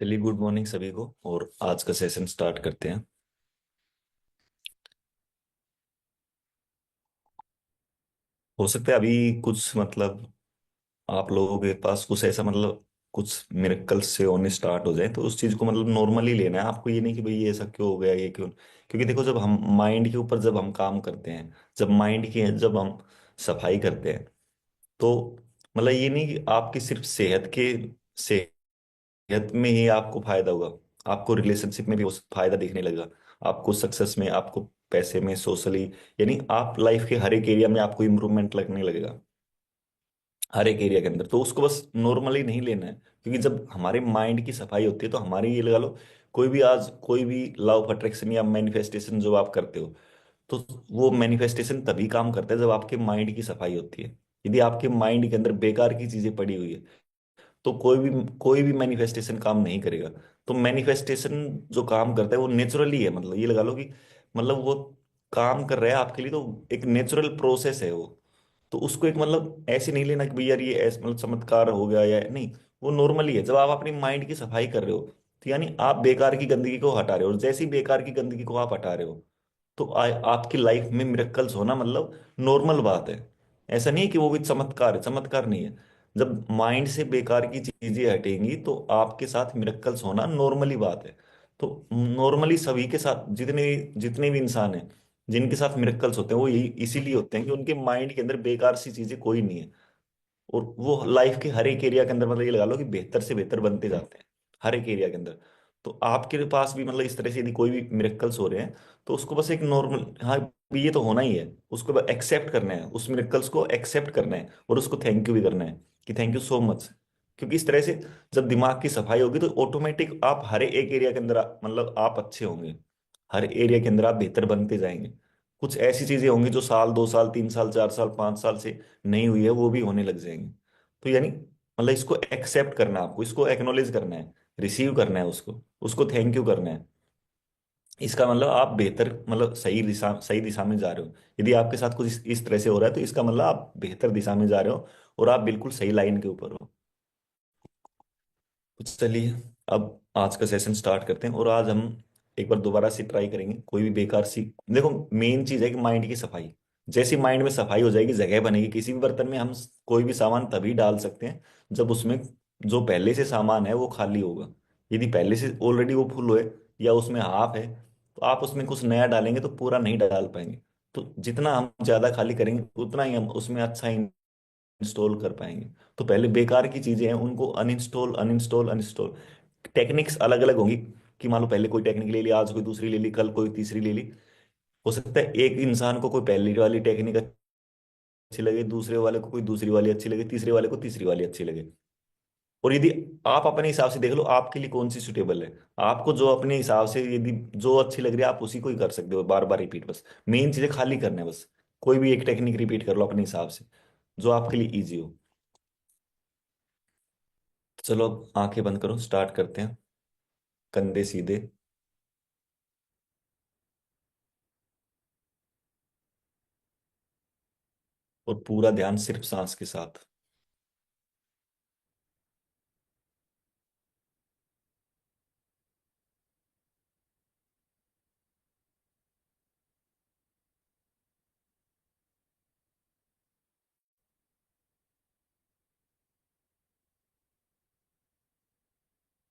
चलिए, good morning सभी को। और आज का सेशन स्टार्ट करते हैं। हो सकता है अभी कुछ आप लोगों के पास कुछ ऐसा कुछ मिरेकल्स से होने स्टार्ट हो जाए, तो उस चीज को नॉर्मली लेना है आपको। ये नहीं कि भाई ये ऐसा क्यों हो गया, ये क्यों। क्योंकि देखो, जब हम माइंड के ऊपर जब हम काम करते हैं, जब हम सफाई करते हैं, तो ये नहीं कि आपकी सिर्फ सेहत में ही आपको फायदा होगा। आपको रिलेशनशिप में भी उस फायदा दिखने लगेगा। आपको सक्सेस में, आपको पैसे में, सोशली, यानी आप लाइफ के हर एक एरिया में आपको इम्प्रूवमेंट लगने लगेगा। हर एक एरिया के अंदर तो उसको बस नॉर्मली नहीं लेना है। क्योंकि जब हमारे माइंड की सफाई होती है, तो हमारी, ये लगा लो, कोई भी लॉ ऑफ अट्रैक्शन या मैनिफेस्टेशन जो आप करते हो, तो वो मैनिफेस्टेशन तभी काम करता है जब आपके माइंड की सफाई होती है। यदि आपके माइंड के अंदर बेकार की चीजें पड़ी हुई है, तो कोई भी मैनिफेस्टेशन काम नहीं करेगा। तो मैनिफेस्टेशन जो काम करता है वो नेचुरली है, ये लगा लो कि वो काम कर रहा है आपके लिए, तो एक नेचुरल प्रोसेस है वो। तो उसको एक ऐसे नहीं लेना कि भैया यार ये ऐसे चमत्कार हो गया या नहीं। वो नॉर्मली है। जब आप अपनी माइंड की सफाई कर रहे हो, तो यानी आप बेकार की गंदगी को हटा रहे हो, और जैसे ही बेकार की गंदगी को आप हटा रहे हो, तो आपकी लाइफ में मिरेकल्स होना नॉर्मल बात है। ऐसा नहीं है कि वो कोई चमत्कार है, चमत्कार नहीं है। जब माइंड से बेकार की चीजें हटेंगी, तो आपके साथ मिरेकल्स होना नॉर्मली बात है। तो नॉर्मली सभी के साथ, जितने जितने भी इंसान हैं, जिनके साथ मिरेकल्स होते हैं, वो यही इसीलिए होते हैं कि उनके माइंड के अंदर बेकार सी चीजें कोई नहीं है। और वो लाइफ के हर एक एरिया के अंदर, ये लगा लो कि बेहतर से बेहतर बनते जाते हैं, हर एक एरिया के अंदर। तो आपके पास भी इस तरह से यदि कोई भी मिरेकल्स हो रहे हैं, तो उसको बस एक नॉर्मल, हाँ, ये तो होना ही है, उसको एक्सेप्ट करना है, उस मिरेकल्स को एक्सेप्ट करना है, और उसको थैंक यू भी करना है कि थैंक यू सो मच। क्योंकि इस तरह से जब दिमाग की सफाई होगी, तो ऑटोमेटिक आप हर एक एरिया के अंदर आप अच्छे होंगे। हर एरिया के अंदर आप बेहतर बनते जाएंगे। कुछ ऐसी चीजें होंगी जो साल, 2 साल, 3 साल, 4 साल, 5 साल से नहीं हुई है, वो भी होने लग जाएंगी। तो यानी इसको एक्सेप्ट करना है आपको, इसको एक्नॉलेज करना है, रिसीव करना है उसको, उसको थैंक यू करना है। इसका आप बेहतर, सही दिशा में जा रहे हो। यदि आपके साथ कुछ इस तरह से हो रहा है, तो इसका आप बेहतर दिशा में जा रहे हो, और आप बिल्कुल सही लाइन के ऊपर हो। तो चलिए, अब आज का सेशन स्टार्ट करते हैं। और आज हम एक बार दोबारा से ट्राई करेंगे कोई भी बेकार सी। देखो, मेन चीज है कि माइंड की सफाई। जैसी माइंड में सफाई हो जाएगी, जगह बनेगी। किसी भी बर्तन में हम कोई भी सामान तभी डाल सकते हैं जब उसमें जो पहले से सामान है वो खाली होगा। यदि पहले से ऑलरेडी वो फुल है, या उसमें हाफ है, तो आप उसमें कुछ नया डालेंगे तो पूरा नहीं डाल पाएंगे। तो जितना हम ज्यादा खाली करेंगे, उतना ही हम उसमें अच्छा इंस्टॉल कर पाएंगे। तो पहले बेकार की चीजें हैं उनको अनइंस्टॉल, अनइंस्टॉल, अनइंस्टॉल। टेक्निक्स अलग अलग होंगी, कि मान लो पहले कोई टेक्निक ले ली, आज कोई दूसरी ले ली, कल कोई तीसरी ले ली। हो सकता है एक इंसान को कोई पहली वाली टेक्निक अच्छी लगे, दूसरे वाले को कोई दूसरी वाली अच्छी लगे, तीसरे वाले को तीसरी वाली अच्छी लगे। और यदि आप अपने हिसाब से देख लो आपके लिए कौन सी सुटेबल है, आपको जो अपने हिसाब से यदि जो अच्छी लग रही है, आप उसी को ही कर सकते हो, बार बार रिपीट। बस मेन चीजें खाली करना है बस। कोई भी एक टेक्निक रिपीट कर लो अपने हिसाब से, जो आपके लिए इजी हो। चलो, अब आंखें बंद करो, स्टार्ट करते हैं। कंधे सीधे, और पूरा ध्यान सिर्फ सांस के साथ।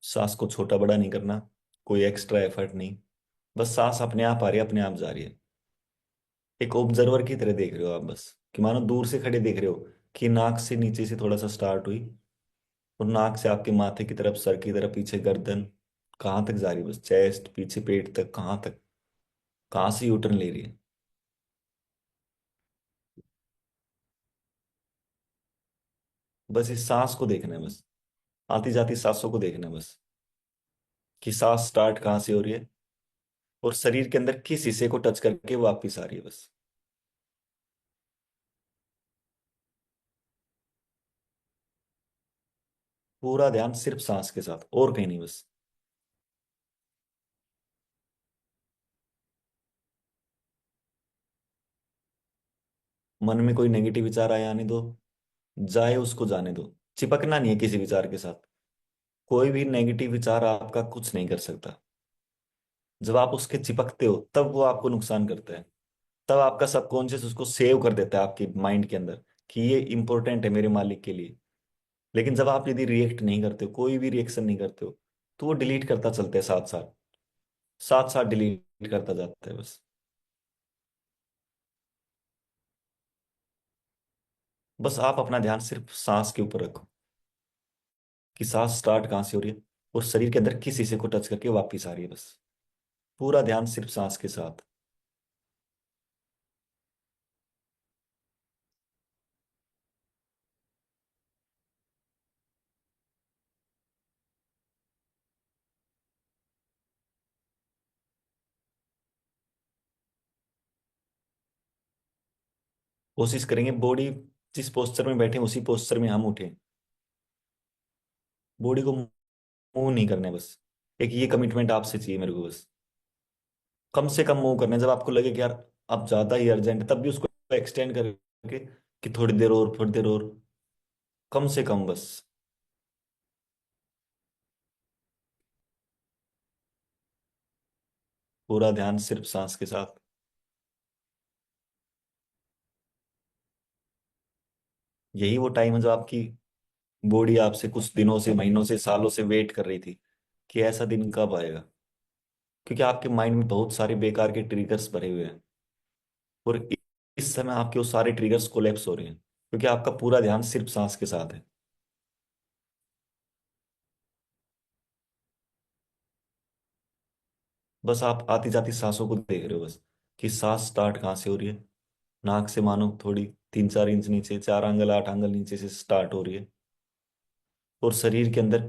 सांस को छोटा बड़ा नहीं करना, कोई एक्स्ट्रा एफर्ट नहीं। बस सांस अपने आप आ रही है, अपने आप जा रही है। एक ऑब्जर्वर की तरह देख रहे हो आप बस, कि मानो दूर से खड़े देख रहे हो कि नाक से नीचे से थोड़ा सा स्टार्ट हुई, और नाक से आपके माथे की तरफ, सर की तरफ, पीछे गर्दन, कहाँ तक जा रही है, बस चेस्ट, पीछे पेट तक, कहाँ तक, कहाँ से यूटर्न ले रही है। बस इस सांस को देखना है बस, आती जाती सांसों को देखना है बस, कि सांस स्टार्ट कहाँ से हो रही है, और शरीर के अंदर किस हिस्से को टच करके वापिस आ रही है बस। पूरा ध्यान सिर्फ सांस के साथ, और कहीं नहीं बस। मन में कोई नेगेटिव विचार आया आने दो, जाए उसको जाने दो। चिपकना नहीं है किसी विचार के साथ। कोई भी नेगेटिव विचार आपका कुछ नहीं कर सकता। जब आप उसके चिपकते हो तब वो आपको नुकसान करता है। तब आपका सबकॉन्शियस उसको सेव कर देता है आपके माइंड के अंदर कि ये इंपॉर्टेंट है मेरे मालिक के लिए। लेकिन जब आप यदि रिएक्ट नहीं करते हो, कोई भी रिएक्शन नहीं करते हो, तो वो डिलीट करता चलता है, साथ साथ साथ साथ डिलीट करता जाता है बस। बस आप अपना ध्यान सिर्फ सांस के ऊपर रखो कि सांस स्टार्ट कहाँ से हो रही है और शरीर के अंदर किस हिस्से को टच करके वापिस आ रही है, बस। पूरा ध्यान सिर्फ सांस के साथ। कोशिश करेंगे बॉडी जिस पोस्चर में बैठे उसी पोस्चर में हम उठे। बॉडी को मूव नहीं करने, बस। एक ये कमिटमेंट आपसे चाहिए मेरे को, बस। कम से कम मूव करने, जब आपको लगे कि यार अब ज्यादा ही अर्जेंट है, तब भी उसको एक्सटेंड करके कि थोड़ी देर और, थोड़ी देर और, कम से कम, बस। पूरा ध्यान सिर्फ सांस के साथ। यही वो टाइम है जो आपकी बॉडी आपसे कुछ दिनों से, महीनों से, सालों से वेट कर रही थी कि ऐसा दिन कब आएगा। क्योंकि आपके माइंड में बहुत सारे बेकार के ट्रिगर्स भरे हुए हैं, और इस समय आपके वो सारे ट्रिगर्स कोलैप्स हो रहे हैं क्योंकि आपका पूरा ध्यान सिर्फ सांस के साथ है। बस आप आती जाती सांसों को देख रहे हो, बस कि सांस स्टार्ट कहाँ से हो रही है। नाक से मानो थोड़ी 3-4 इंच नीचे, 4 आंगल 8 आंगल नीचे से स्टार्ट हो रही है, और शरीर के अंदर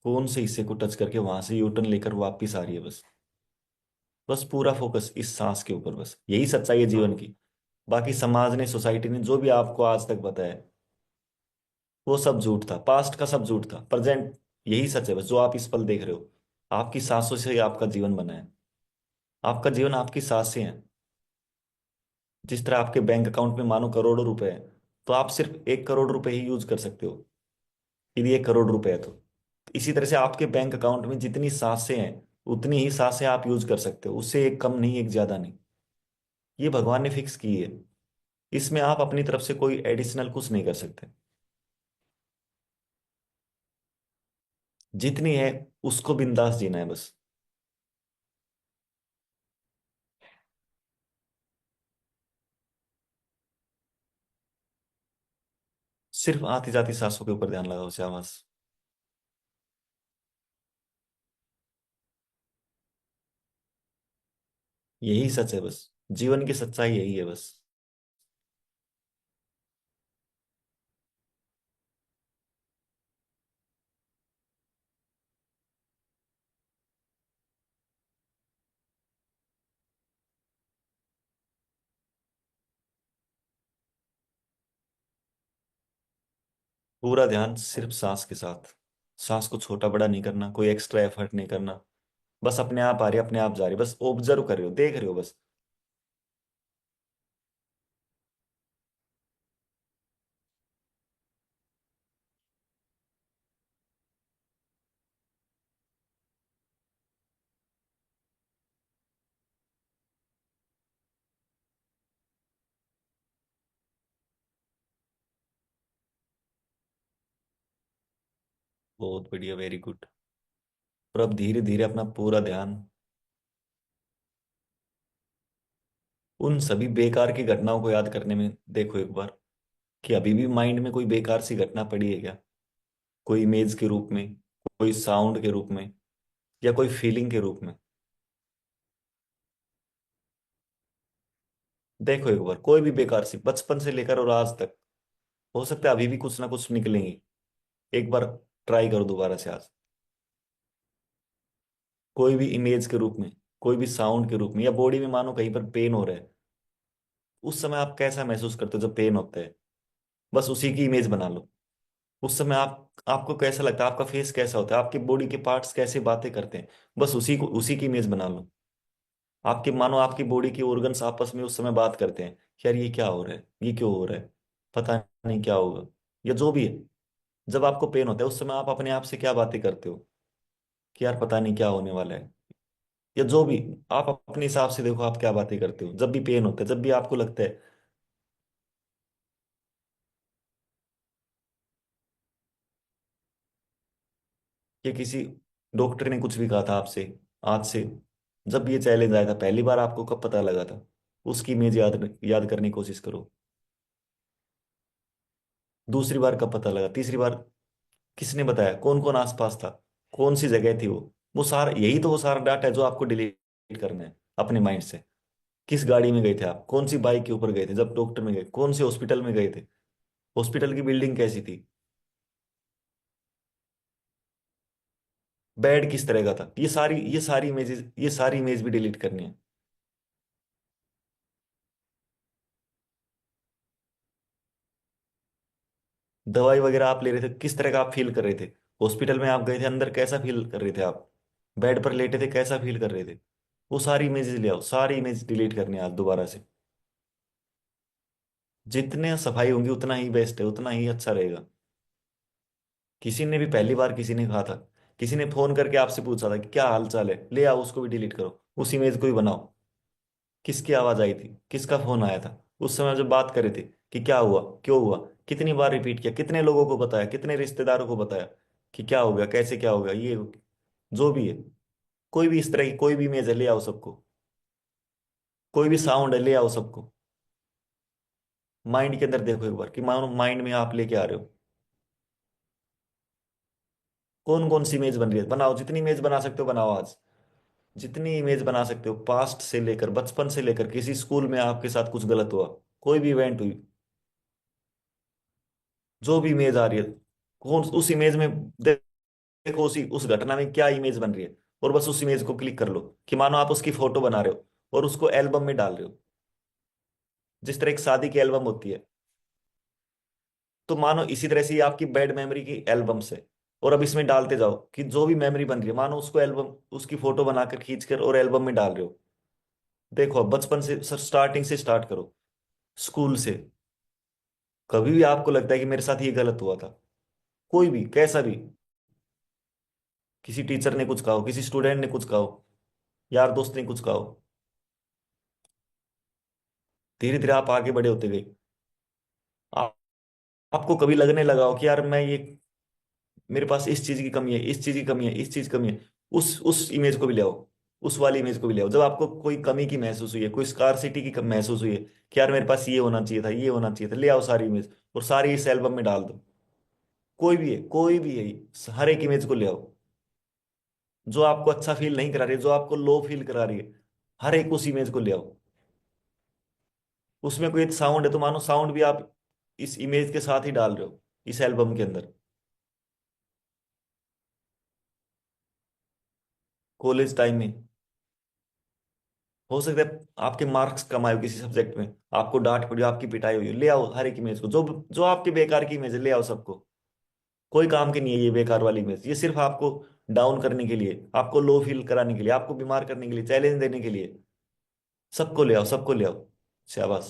कौन से हिस्से को टच करके वहां से यूटर्न लेकर वापिस आ रही है, बस। बस पूरा फोकस इस सांस के ऊपर, बस। यही सच्चाई है जीवन की। बाकी समाज ने, सोसाइटी ने जो भी आपको आज तक बताया, वो सब झूठ था। पास्ट का सब झूठ था। प्रेजेंट यही सच है, बस, जो आप इस पल देख रहे हो। आपकी सांसों से ही आपका जीवन बना है। आपका जीवन आपकी सांसें हैं। जिस तरह आपके बैंक अकाउंट में मानो करोड़ों रुपए हैं, तो आप सिर्फ 1 करोड़ रुपए ही यूज कर सकते हो, यदि 1 करोड़ रुपए है तो। इसी तरह से आपके बैंक अकाउंट में जितनी सांसें हैं, उतनी ही सांसें आप यूज कर सकते हो। उससे एक कम नहीं, एक ज्यादा नहीं। ये भगवान ने फिक्स की है। इसमें आप अपनी तरफ से कोई एडिशनल कुछ नहीं कर सकते। जितनी है उसको बिंदास जीना है, बस। सिर्फ आती जाती सांसों के ऊपर ध्यान लगाओ, शाबाश। यही सच है, बस। जीवन की सच्चाई यही है, बस। पूरा ध्यान सिर्फ सांस के साथ। सांस को छोटा बड़ा नहीं करना, कोई एक्स्ट्रा एफर्ट नहीं करना। बस अपने आप आ रही है, अपने आप जा रही है, बस ऑब्जर्व कर रहे हो, देख रहे हो, बस। बहुत बढ़िया, वेरी गुड। और अब धीरे धीरे अपना पूरा ध्यान उन सभी बेकार की घटनाओं को याद करने में देखो एक बार, कि अभी भी माइंड में कोई बेकार सी घटना पड़ी है क्या। कोई इमेज के रूप में, कोई साउंड के रूप में, या कोई फीलिंग के रूप में। देखो एक बार, कोई भी बेकार सी, बचपन से लेकर और आज तक। हो सकता है अभी भी कुछ ना कुछ निकलेंगी। एक बार ट्राई करो दोबारा से आज। कोई भी इमेज के रूप में, कोई भी साउंड के रूप में, या बॉडी में मानो कहीं पर पेन हो रहा है, उस समय आप कैसा महसूस करते हो जब पेन होता है। बस उसी की इमेज बना लो। उस समय आपको कैसा लगता है, आपका फेस कैसा होता है, आपके बॉडी के पार्ट्स कैसे बातें करते हैं। बस उसी की इमेज बना लो। आपके मानो आपकी बॉडी के ऑर्गन्स आपस में उस समय बात करते हैं कि यार ये क्या हो रहा है, ये क्यों हो रहा है, पता नहीं क्या होगा, या जो भी है। जब आपको पेन होता है उस समय आप अपने आप से क्या बातें करते हो कि यार पता नहीं क्या होने वाला है, या जो भी। आप अपने हिसाब से देखो आप क्या बातें करते हो जब भी पेन होता है, जब भी आपको लगता है कि किसी डॉक्टर ने कुछ भी कहा था आपसे आज से, जब ये चैलेंज आया था पहली बार आपको कब पता लगा था, उसकी इमेज याद याद करने की कोशिश करो। दूसरी बार कब पता लगा, तीसरी बार किसने बताया, कौन कौन आसपास था, कौन सी जगह थी वो सारा, यही तो वो सारा डाटा है जो आपको डिलीट करना है अपने माइंड से। किस गाड़ी में गए थे आप, कौन सी बाइक के ऊपर गए थे जब डॉक्टर में गए, कौन से हॉस्पिटल में गए थे, हॉस्पिटल की बिल्डिंग कैसी थी, बेड किस तरह का था, ये सारी इमेजेस, ये सारी इमेज भी डिलीट करनी है। दवाई वगैरह आप ले रहे थे किस तरह का आप फील कर रहे थे, हॉस्पिटल में आप गए थे अंदर कैसा फील कर रहे थे आप, बेड पर लेटे थे कैसा फील कर रहे थे, वो सारी इमेजेस ले आओ, सारी इमेज डिलीट करनी है आज दोबारा से। जितने सफाई होंगी उतना ही बेस्ट है, उतना ही अच्छा रहेगा। किसी ने भी पहली बार किसी ने कहा था, किसी ने फोन करके आपसे पूछा था कि क्या हाल चाल है, ले आओ उसको भी डिलीट करो, उस इमेज को भी बनाओ। किसकी आवाज आई थी, किसका फोन आया था, उस समय जब बात करे थे कि क्या हुआ, क्यों हुआ, कितनी बार रिपीट किया, कितने लोगों को बताया, कितने रिश्तेदारों को बताया कि क्या हो गया, कैसे क्या हो गया, ये जो भी है। कोई भी इस तरह की कोई भी इमेज है ले आओ सबको, कोई भी साउंड है ले आओ सबको। माइंड के अंदर देखो एक बार कि मानो माइंड में आप लेके आ रहे हो, कौन कौन सी इमेज बन रही है, बनाओ जितनी इमेज बना सकते हो बनाओ आज। जितनी इमेज बना सकते हो, पास्ट से लेकर बचपन से लेकर किसी स्कूल में आपके साथ कुछ गलत हुआ, कोई भी इवेंट हुई, जो भी इमेज आ रही है, कौन उस इमेज में देखो, उस घटना में क्या इमेज बन रही है, और बस उस इमेज को क्लिक कर लो कि मानो आप उसकी फोटो बना रहे हो और उसको एल्बम में डाल रहे हो, जिस तरह एक शादी की एल्बम होती है। तो मानो इसी तरह से ये आपकी बैड मेमोरी की एल्बम्स है, और अब इसमें डालते जाओ कि जो भी मेमोरी बन रही है मानो उसको एल्बम, उसकी फोटो बनाकर खींच कर और एल्बम में डाल रहे हो। देखो अब बचपन से सर, स्टार्टिंग से स्टार्ट करो, स्कूल से। कभी भी आपको लगता है कि मेरे साथ ये गलत हुआ था, कोई भी कैसा भी, किसी टीचर ने कुछ कहा हो, किसी स्टूडेंट ने कुछ कहा हो, यार दोस्त ने कुछ कहा हो, धीरे धीरे आप आगे बड़े होते गए। आप, आपको कभी लगने लगा हो कि यार मैं ये, मेरे पास इस चीज की कमी है, इस चीज की कमी है, इस चीज की कमी है, उस इमेज को भी ले आओ, उस वाली इमेज को भी ले आओ। जब आपको कोई कमी की महसूस हुई है, कोई स्कारसिटी की महसूस हुई है कि यार मेरे पास ये होना चाहिए था, ये होना चाहिए था, ले आओ सारी इमेज और सारी इस एल्बम में डाल दो। कोई भी है, कोई भी है, हर एक इमेज को ले आओ जो आपको अच्छा फील नहीं करा रही है, जो आपको लो फील करा रही है, हर एक उस इमेज को ले आओ। उसमें कोई साउंड है तो मानो साउंड भी आप इस इमेज के साथ ही डाल रहे हो इस एल्बम के अंदर। कॉलेज टाइम में हो सकता है आपके मार्क्स कम आए हो किसी सब्जेक्ट में, आपको डांट पड़ी हो, आपकी पिटाई हुई हो, ले आओ हर एक इमेज को, जो जो आपके बेकार की इमेज है ले आओ सबको। कोई काम की नहीं है ये बेकार वाली इमेज, ये सिर्फ आपको डाउन करने के लिए, आपको लो फील कराने के लिए, आपको बीमार करने के लिए, चैलेंज देने के लिए। सबको ले आओ, सबको ले आओ। शाबाश।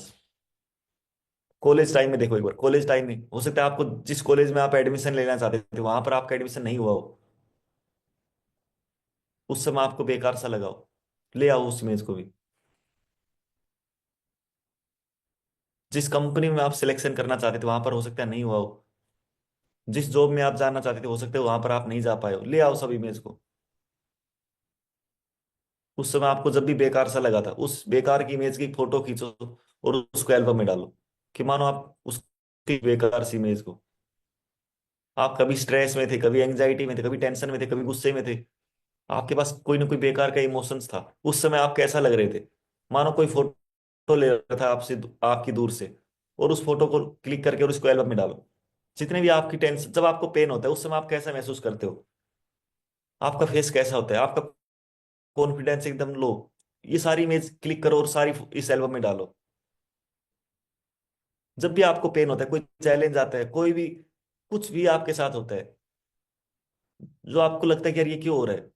कॉलेज टाइम में देखो एक बार, कॉलेज टाइम में हो सकता है आपको जिस कॉलेज में आप एडमिशन लेना चाहते थे वहां पर आपका एडमिशन नहीं हुआ हो, उस समय आपको बेकार सा लगाओ, ले आओ उस इमेज को भी। जिस कंपनी में आप सिलेक्शन करना चाहते थे वहां पर हो सकता है नहीं हुआ हो, जिस जॉब में आप जाना चाहते थे हो सकता है वहां पर आप नहीं जा पाए हो, ले आओ सब इमेज को। उस समय आपको जब भी बेकार सा लगा था उस बेकार की इमेज की फोटो खींचो और उसको एल्बम में डालो कि मानो आप उसकी बेकार सी इमेज को, आप कभी स्ट्रेस में थे, कभी एंजाइटी में थे, कभी टेंशन में थे, कभी गुस्से में थे, आपके पास कोई ना कोई बेकार का इमोशंस था, उस समय आप कैसा लग रहे थे, मानो कोई फोटो ले रहा था आपसे, आपकी दूर से, और उस फोटो को क्लिक करके और उसको एल्बम में डालो। जितने भी आपकी टेंशन, जब आपको पेन होता है उस समय आप कैसा महसूस करते हो, आपका फेस कैसा होता है, आपका कॉन्फिडेंस एकदम लो, ये सारी इमेज क्लिक करो और सारी इस एल्बम में डालो। जब भी आपको पेन होता है, कोई चैलेंज आता है, कोई भी कुछ भी आपके साथ होता है जो आपको लगता है कि यार ये क्यों हो रहा है,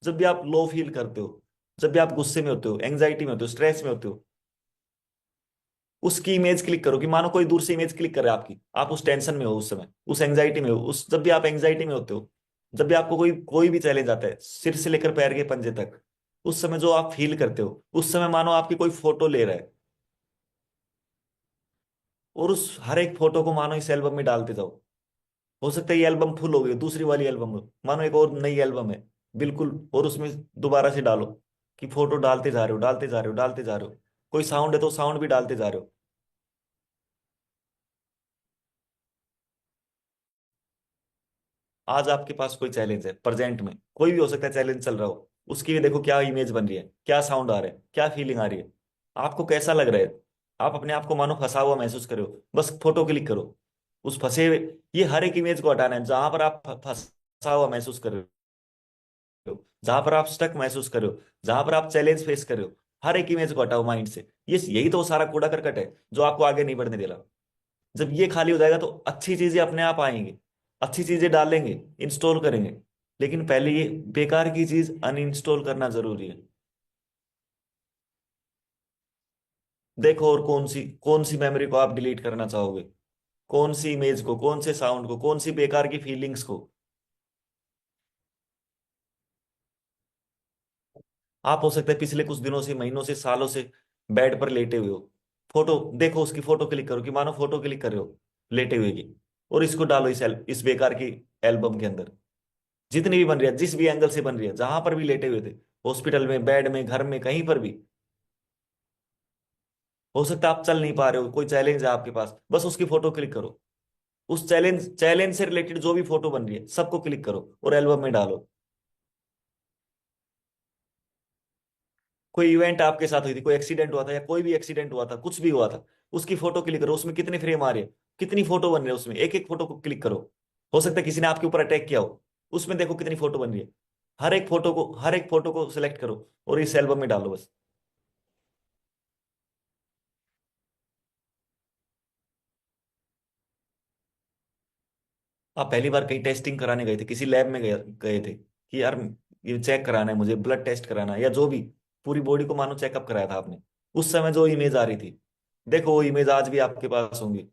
जब भी आप लो फील करते हो, जब भी आप गुस्से में होते हो, एंग्जाइटी में होते हो, स्ट्रेस में होते हो, उसकी इमेज क्लिक करो, कि मानो कोई दूर से इमेज क्लिक करे आपकी, आप उस टेंशन में हो उस समय, उस एंजाइटी में हो, उस जब भी आप एंजाइटी में होते हो, जब भी आपको कोई कोई भी चैलेंज आता है सिर से लेकर पैर के पंजे तक, उस समय जो आप फील करते हो, उस समय मानो आपकी कोई फोटो ले रहा है, और उस हर एक फोटो को मानो इस एल्बम में डालते जाओ। हो सकता है ये एल्बम फुल हो गई, दूसरी वाली एल्बम हो, मानो एक और नई एल्बम है बिल्कुल, और उसमें दोबारा से डालो, कि फोटो डालते जा रहे हो, डालते जा रहे हो, डालते जा रहे हो। कोई साउंड है तो साउंड भी डालते जा रहे हो। आज आपके पास कोई चैलेंज है प्रेजेंट में, कोई भी हो सकता है चैलेंज चल रहा हो, उसकी भी देखो क्या इमेज बन रही है, क्या साउंड आ रहा है, क्या फीलिंग आ रही है, आपको कैसा लग रहा है। आप अपने आप को मानो फंसा हुआ महसूस करो, बस फोटो क्लिक करो उस फंसे हुए, ये हर एक इमेज को हटाना है जहां पर आप फंसा हुआ महसूस कर रहे हो, जहां पर आप स्टक महसूस कर रहे हो, जहां पर आप चैलेंज फेस कर रहे हो, हर एक इमेज को हटाओ माइंड से। ये यही तो सारा कूड़ा करकट है जो आपको आगे नहीं बढ़ने दे रहा। जब ये खाली हो जाएगा तो अच्छी चीजें अपने आप आएंगी, अच्छी चीजें डालेंगे, इंस्टॉल करेंगे। लेकिन पहले ये बेकार की चीज अनइंस्टॉल करना जरूरी है। देखो और कौन सी मेमोरी को आप डिलीट करना चाहोगे, कौन सी इमेज को, कौन से साउंड को, कौन सी बेकार की फीलिंग्स को। आप हो सकता है पिछले कुछ दिनों से, महीनों से, सालों से बेड पर लेटे हुए हो, फोटो देखो, उसकी फोटो क्लिक करो, कि मानो फोटो क्लिक कर रहे हो लेटे हुए की, और इसको डालो इस बेकार की एल्बम के अंदर। जितनी भी बन रही है, जिस भी एंगल से बन रही है, जहां पर भी लेटे हुए थे, हॉस्पिटल में, बेड में, घर में, कहीं पर भी, हो सकता है आप चल नहीं पा रहे हो, कोई चैलेंज है आपके पास, बस उसकी फोटो क्लिक करो। उस चैलेंज चैलेंज से रिलेटेड जो भी फोटो बन रही है सबको क्लिक करो और एल्बम में डालो। कोई इवेंट आपके साथ हुई थी, कोई एक्सीडेंट हुआ था, या कोई भी एक्सीडेंट हुआ था, कुछ भी हुआ था, उसकी फोटो क्लिक करो, उसमें कितने फ्रेम आ रहे हैं, कितनी फोटो बन रही है उसमें, एक एक फोटो को क्लिक करो। हो सकता है किसी ने आपके ऊपर अटैक किया हो, उसमें देखो कितनी फोटो बन रही है, हर एक फोटो को सिलेक्ट करो और इस एल्बम में डालो बस। आप पहली बार कहीं टेस्टिंग कराने गए थे, किसी लैब में गए गए थे, कि यार ये चेक कराना है मुझे, ब्लड टेस्ट कराना है, या जो भी, पूरी बॉडी को मानो चेकअप कराया था आपने, उस समय जो इमेज आ रही थी, देखो वो इमेज आज भी आपके पास होंगी।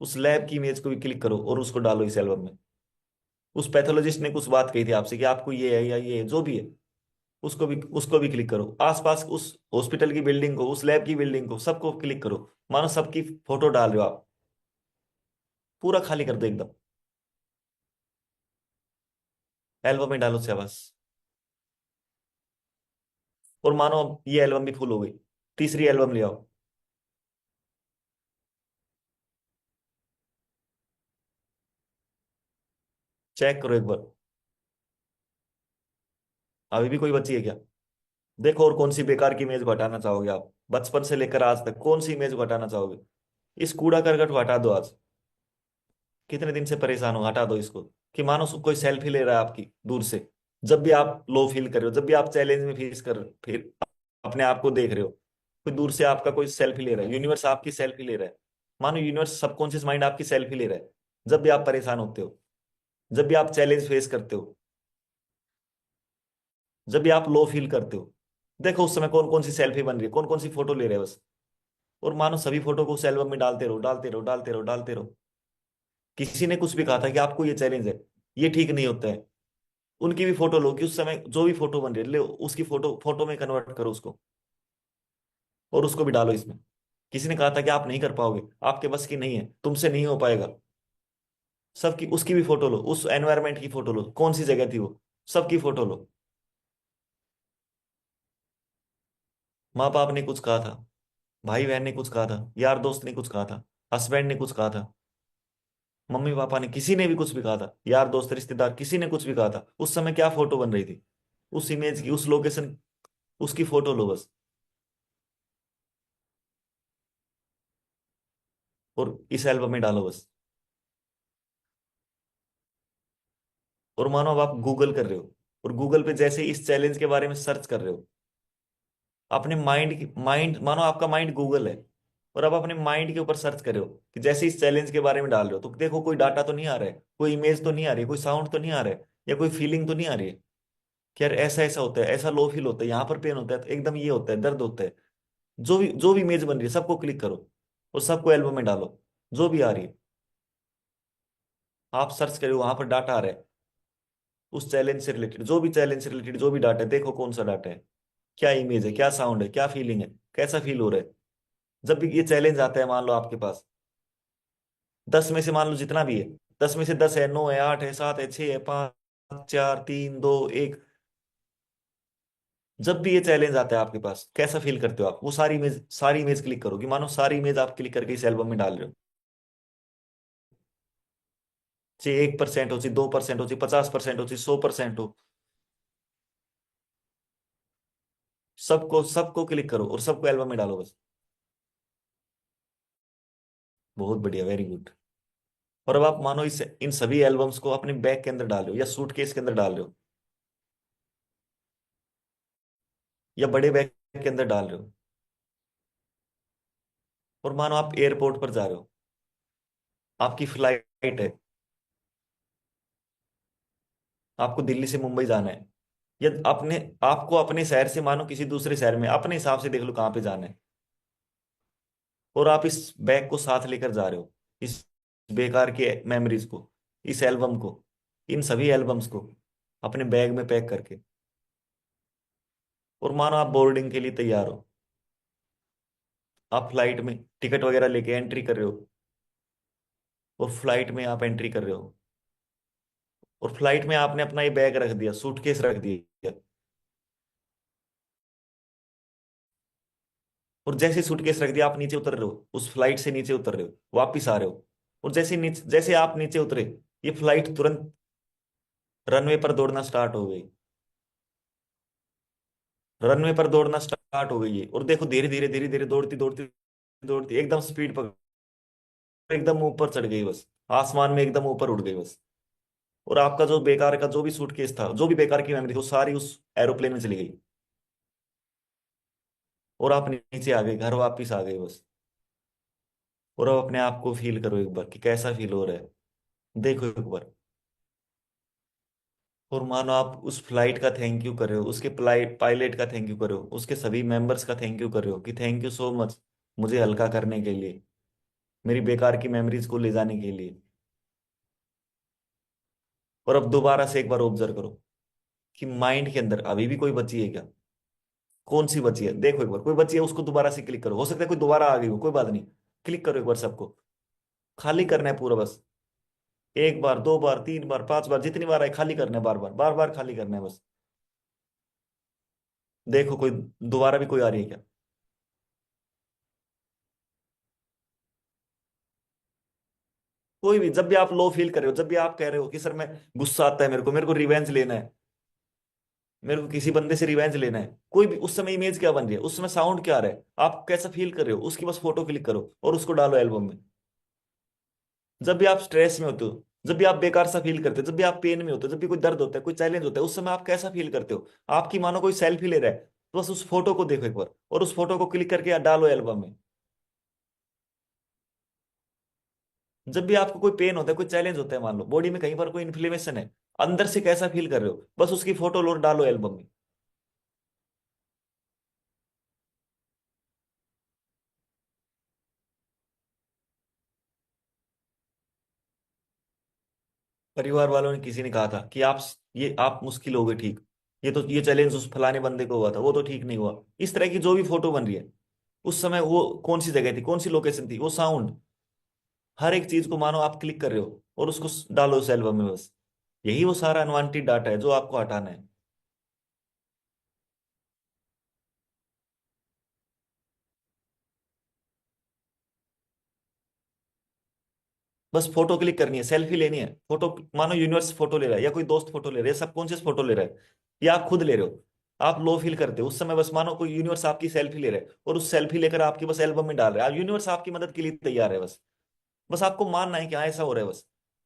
उस लैब की इमेज को भी क्लिक करो और उसको डालो इस एल्बम में। उस पैथोलॉजिस्ट ने कुछ बात कही थी आपसे कि आपको ये है या ये है, जो भी है, उसको भी क्लिक करो। आसपास उस हॉस्पिटल की बिल्डिंग को, उस लैब की बिल्डिंग को, सबको क्लिक करो, मानो सबकी फोटो डाल रहे हो आप, पूरा खाली कर दो एकदम, एल्बम में डालो से बस। और मानो अब ये एल्बम भी फुल हो गई, तीसरी एल्बम ले आओ। चेक करो एक बार, अभी भी कोई बची है क्या। देखो और कौन सी बेकार की इमेज को हटाना चाहोगे आप, बचपन से लेकर आज तक कौन सी इमेज को हटाना चाहोगे। इस कूड़ा करकट को हटा दो आज। कितने दिन से परेशान हो, हटा दो इसको। कि मानो कोई सेल्फी ले रहा है आपकी दूर से, जब भी आप लो फील कर रहे हो, जब भी आप चैलेंज में फेस कर, फिर अपने आप को देख रहे हो, कोई दूर से आपका कोई सेल्फी ले रहा है, यूनिवर्स आपकी सेल्फी ले रहा है। मानो यूनिवर्स, सबकॉन्शियस माइंड आपकी सेल्फी ले रहा है, जब भी आप परेशान होते हो, जब भी आप चैलेंज फेस करते हो, जब भी आप लो फील करते हो, देखो उस समय कौन कौन सी सेल्फी बन रही है, कौन कौन सी फोटो ले रहे हैं बस। और मानो सभी फोटो को उस एल्बम में डालते रहो, डालते रहो, डालते रहो, डालते रहो। किसी ने कुछ भी कहा था कि आपको ये चैलेंज है, ये ठीक नहीं होता है, उनकी भी फोटो लो, कि उस समय जो भी फोटो बन रही है ले, उसकी फोटो फोटो में कन्वर्ट करो उसको, और उसको भी डालो इसमें। किसी ने कहा था कि आप नहीं कर पाओगे, आपके बस की नहीं है, तुमसे नहीं हो पाएगा, सबकी उसकी भी फोटो लो, उस एनवायरनमेंट की फोटो लो, कौन सी जगह थी वो, सबकी फोटो लो। माँ बाप ने कुछ कहा था, भाई बहन ने कुछ कहा था, यार दोस्त ने कुछ कहा था, हस्बैंड ने कुछ कहा था, मम्मी पापा ने, किसी ने भी कुछ भी कहा था, यार दोस्त रिश्तेदार किसी ने कुछ भी कहा था, उस समय क्या फोटो बन रही थी, उस इमेज की, उस लोकेशन, उसकी फोटो लो बस, और इस एल्बम में डालो बस। और मानो अब आप गूगल कर रहे हो, और गूगल पे जैसे ही इस चैलेंज के बारे में सर्च कर रहे हो, अपने माइंड मानो आपका माइंड गूगल है, और अब अपने माइंड के ऊपर सर्च कर रहे हो, कि जैसे इस चैलेंज के बारे में डाल रहे हो, तो देखो कोई डाटा तो नहीं आ रहा है, कोई इमेज तो नहीं आ रही है, कोई साउंड तो नहीं आ रहा है, या कोई फीलिंग तो नहीं आ रही है। कि यार ऐसा ऐसा होता है, ऐसा लो फील होता है, यहाँ पर पेन होता है, तो एकदम ये होता है, दर्द होता है। जो भी इमेज बन रही है सबको क्लिक करो और सबको एल्बम में डालो, जो भी आ रही है। आप सर्च करो, वहां पर डाटा आ रहा है, उस चैलेंज से रिलेटेड, जो भी चैलेंज से रिलेटेड जो भी डाटा है, देखो कौन सा डाटा है, क्या इमेज है, क्या साउंड है, क्या फीलिंग है, कैसा फील हो रहा है। जब भी ये चैलेंज आता है, मान लो आपके पास 10 में से, मान लो जितना भी है, 10 में से 10 है, 9 है, 8 है, 7 है, 6 है, 5, 4, 3, 2, 1, जब भी ये चैलेंज आता है आपके पास, कैसा फील करते हो आप, वो सारी इमेज क्लिक करो, कि मानो सारी इमेज आप क्लिक करके इस एल्बम में डाल रहे हो। चाहे 1% हो, चाहे 2% हो, चाहे 50% हो, चाहे 100% हो, सबको सबको क्लिक करो और सबको एल्बम में डालो बस। बहुत बढ़िया, वेरी गुड। और अब आप मानो इस इन सभी एल्बम्स को अपने बैग के अंदर डाल रहे हो या सूटकेस के अंदर डाल रहे हो या बड़े बैग के अंदर डाल रहे हो। और मानो आप एयरपोर्ट पर जा रहे हो, आपकी फ्लाइट है, आपको दिल्ली से मुंबई जाना है, या अपने आपको अपने शहर से मानो किसी दूसरे शहर में, अपने हिसाब से देख लो कहाँ पे जाना है, और आप इस बैग को साथ लेकर जा रहे हो, इस बेकार के मेमोरीज को, इस एल्बम को, इन सभी एल्बम्स को अपने बैग में पैक करके। और मानो आप बोर्डिंग के लिए तैयार हो, आप फ्लाइट में टिकट वगैरह लेके एंट्री कर रहे हो, और फ्लाइट में आप एंट्री कर रहे हो, और फ्लाइट में आपने अपना ये बैग रख दिया, सूटकेस रख दिया, और जैसे सूटकेस रख दिया, आप नीचे उतर रहे हो, उस फ्लाइट से नीचे उतर रहे हो, वापिस आ रहे हो, और जैसे आप नीचे उतरे, ये फ्लाइट तुरंत रनवे पर दौड़ना स्टार्ट हो गई, रनवे पर दौड़ना स्टार्ट हो गई है, और देखो धीरे धीरे धीरे धीरे दौड़ती दौड़ती दौड़ती एकदम स्पीड पर, एकदम ऊपर चढ़ गई बस, आसमान में एकदम ऊपर उड़ गई बस। और आपका जो बेकार का जो भी सूटकेस था, जो भी बेकार की मेमोरी थी, वो सारी उस एरोप्लेन में चली गई, और आप नीचे आ गए, घर वापिस आ गए बस। और अब अपने आप को फील करो एक बार कि कैसा फील हो रहा है, देखो एक बार। और मानो आप उस फ्लाइट का थैंक यू कर रहे हो, उसके पायलट का थैंक यू कर रहे हो, उसके सभी मेंबर्स का थैंक यू कर रहे हो, कि थैंक यू सो मच, मुझे हल्का करने के लिए, मेरी बेकार की मेमोरीज को ले जाने के लिए। और अब दोबारा से एक बार ऑब्जर्व करो कि माइंड के अंदर अभी भी कोई बची है क्या, कौन सी बची है, देखो एक बार, कोई बची है उसको दोबारा से क्लिक करो, हो सकता है कोई दोबारा आ गई हो, कोई बात नहीं, क्लिक करो एक बार सबको, खाली करना है पूरा बस। एक बार, 2 बार, 3 बार, 5 बार, जितनी बार आए खाली करना है, बार बार बार बार खाली करना है बस। देखो कोई दोबारा भी कोई आ रही है क्या। कोई भी, जब भी आप लो फील कर रहे हो, जब भी आप कह रहे हो कि सर मैं, गुस्सा आता है मेरे को रिवेंज लेना है, मेरे को किसी बंदे से रिवेंज लेना है, कोई भी, उस समय इमेज क्या बन रही है, उस समय साउंड क्या आ रहा है, आप कैसा फील कर रहे हो, उसकी बस फोटो क्लिक करो और उसको डालो एल्बम में। जब भी आप स्ट्रेस में होते हो, जब भी आप बेकार सा फील करते हो, जब भी आप पेन में होते हो, जब भी कोई दर्द होता है, कोई चैलेंज होता है, उस समय आप कैसा फील करते हो, आपकी मानो कोई सेल्फी ले रहा है, तो बस उस फोटो को देखो एक बार, और उस फोटो को क्लिक करके डालो एल्बम में। जब भी आपको कोई पेन होता है, कोई चैलेंज होता है, मान लो बॉडी में कहीं पर कोई इन्फ्लेमेशन है, अंदर से कैसा फील कर रहे हो, बस उसकी फोटो लो और डालो एल्बम में। परिवार वालों ने, किसी ने कहा था कि आप मुश्किल हो गए ठीक, ये चैलेंज उस फलाने बंदे को हुआ था, वो तो ठीक नहीं हुआ, इस तरह की जो भी फोटो बन रही है, उस समय वो कौन सी जगह थी, कौन सी लोकेशन थी, वो साउंड, हर एक चीज को मानो आप क्लिक कर रहे हो और उसको डालो उस एल्बम में बस। यही वो सारा अनवांटेड डाटा है जो आपको हटाना है। बस फोटो क्लिक करनी है, सेल्फी लेनी है, फोटो, मानो यूनिवर्स फोटो ले रहा है, या कोई दोस्त फोटो ले रहा है, सबकॉन्शियस फोटो ले रहा है, या आप खुद ले रहे हो, आप लो फील करते हो उस समय, बस मानो कोई यूनिवर्स आपकी सेल्फी ले रहा है, और उस सेल्फी लेकर आपकी बस एल्बम में डाल रहा है, यूनिवर्स आपकी मदद के लिए तैयार है बस। बस आपको मानना है कि हाँ ऐसा हो रहा है, बस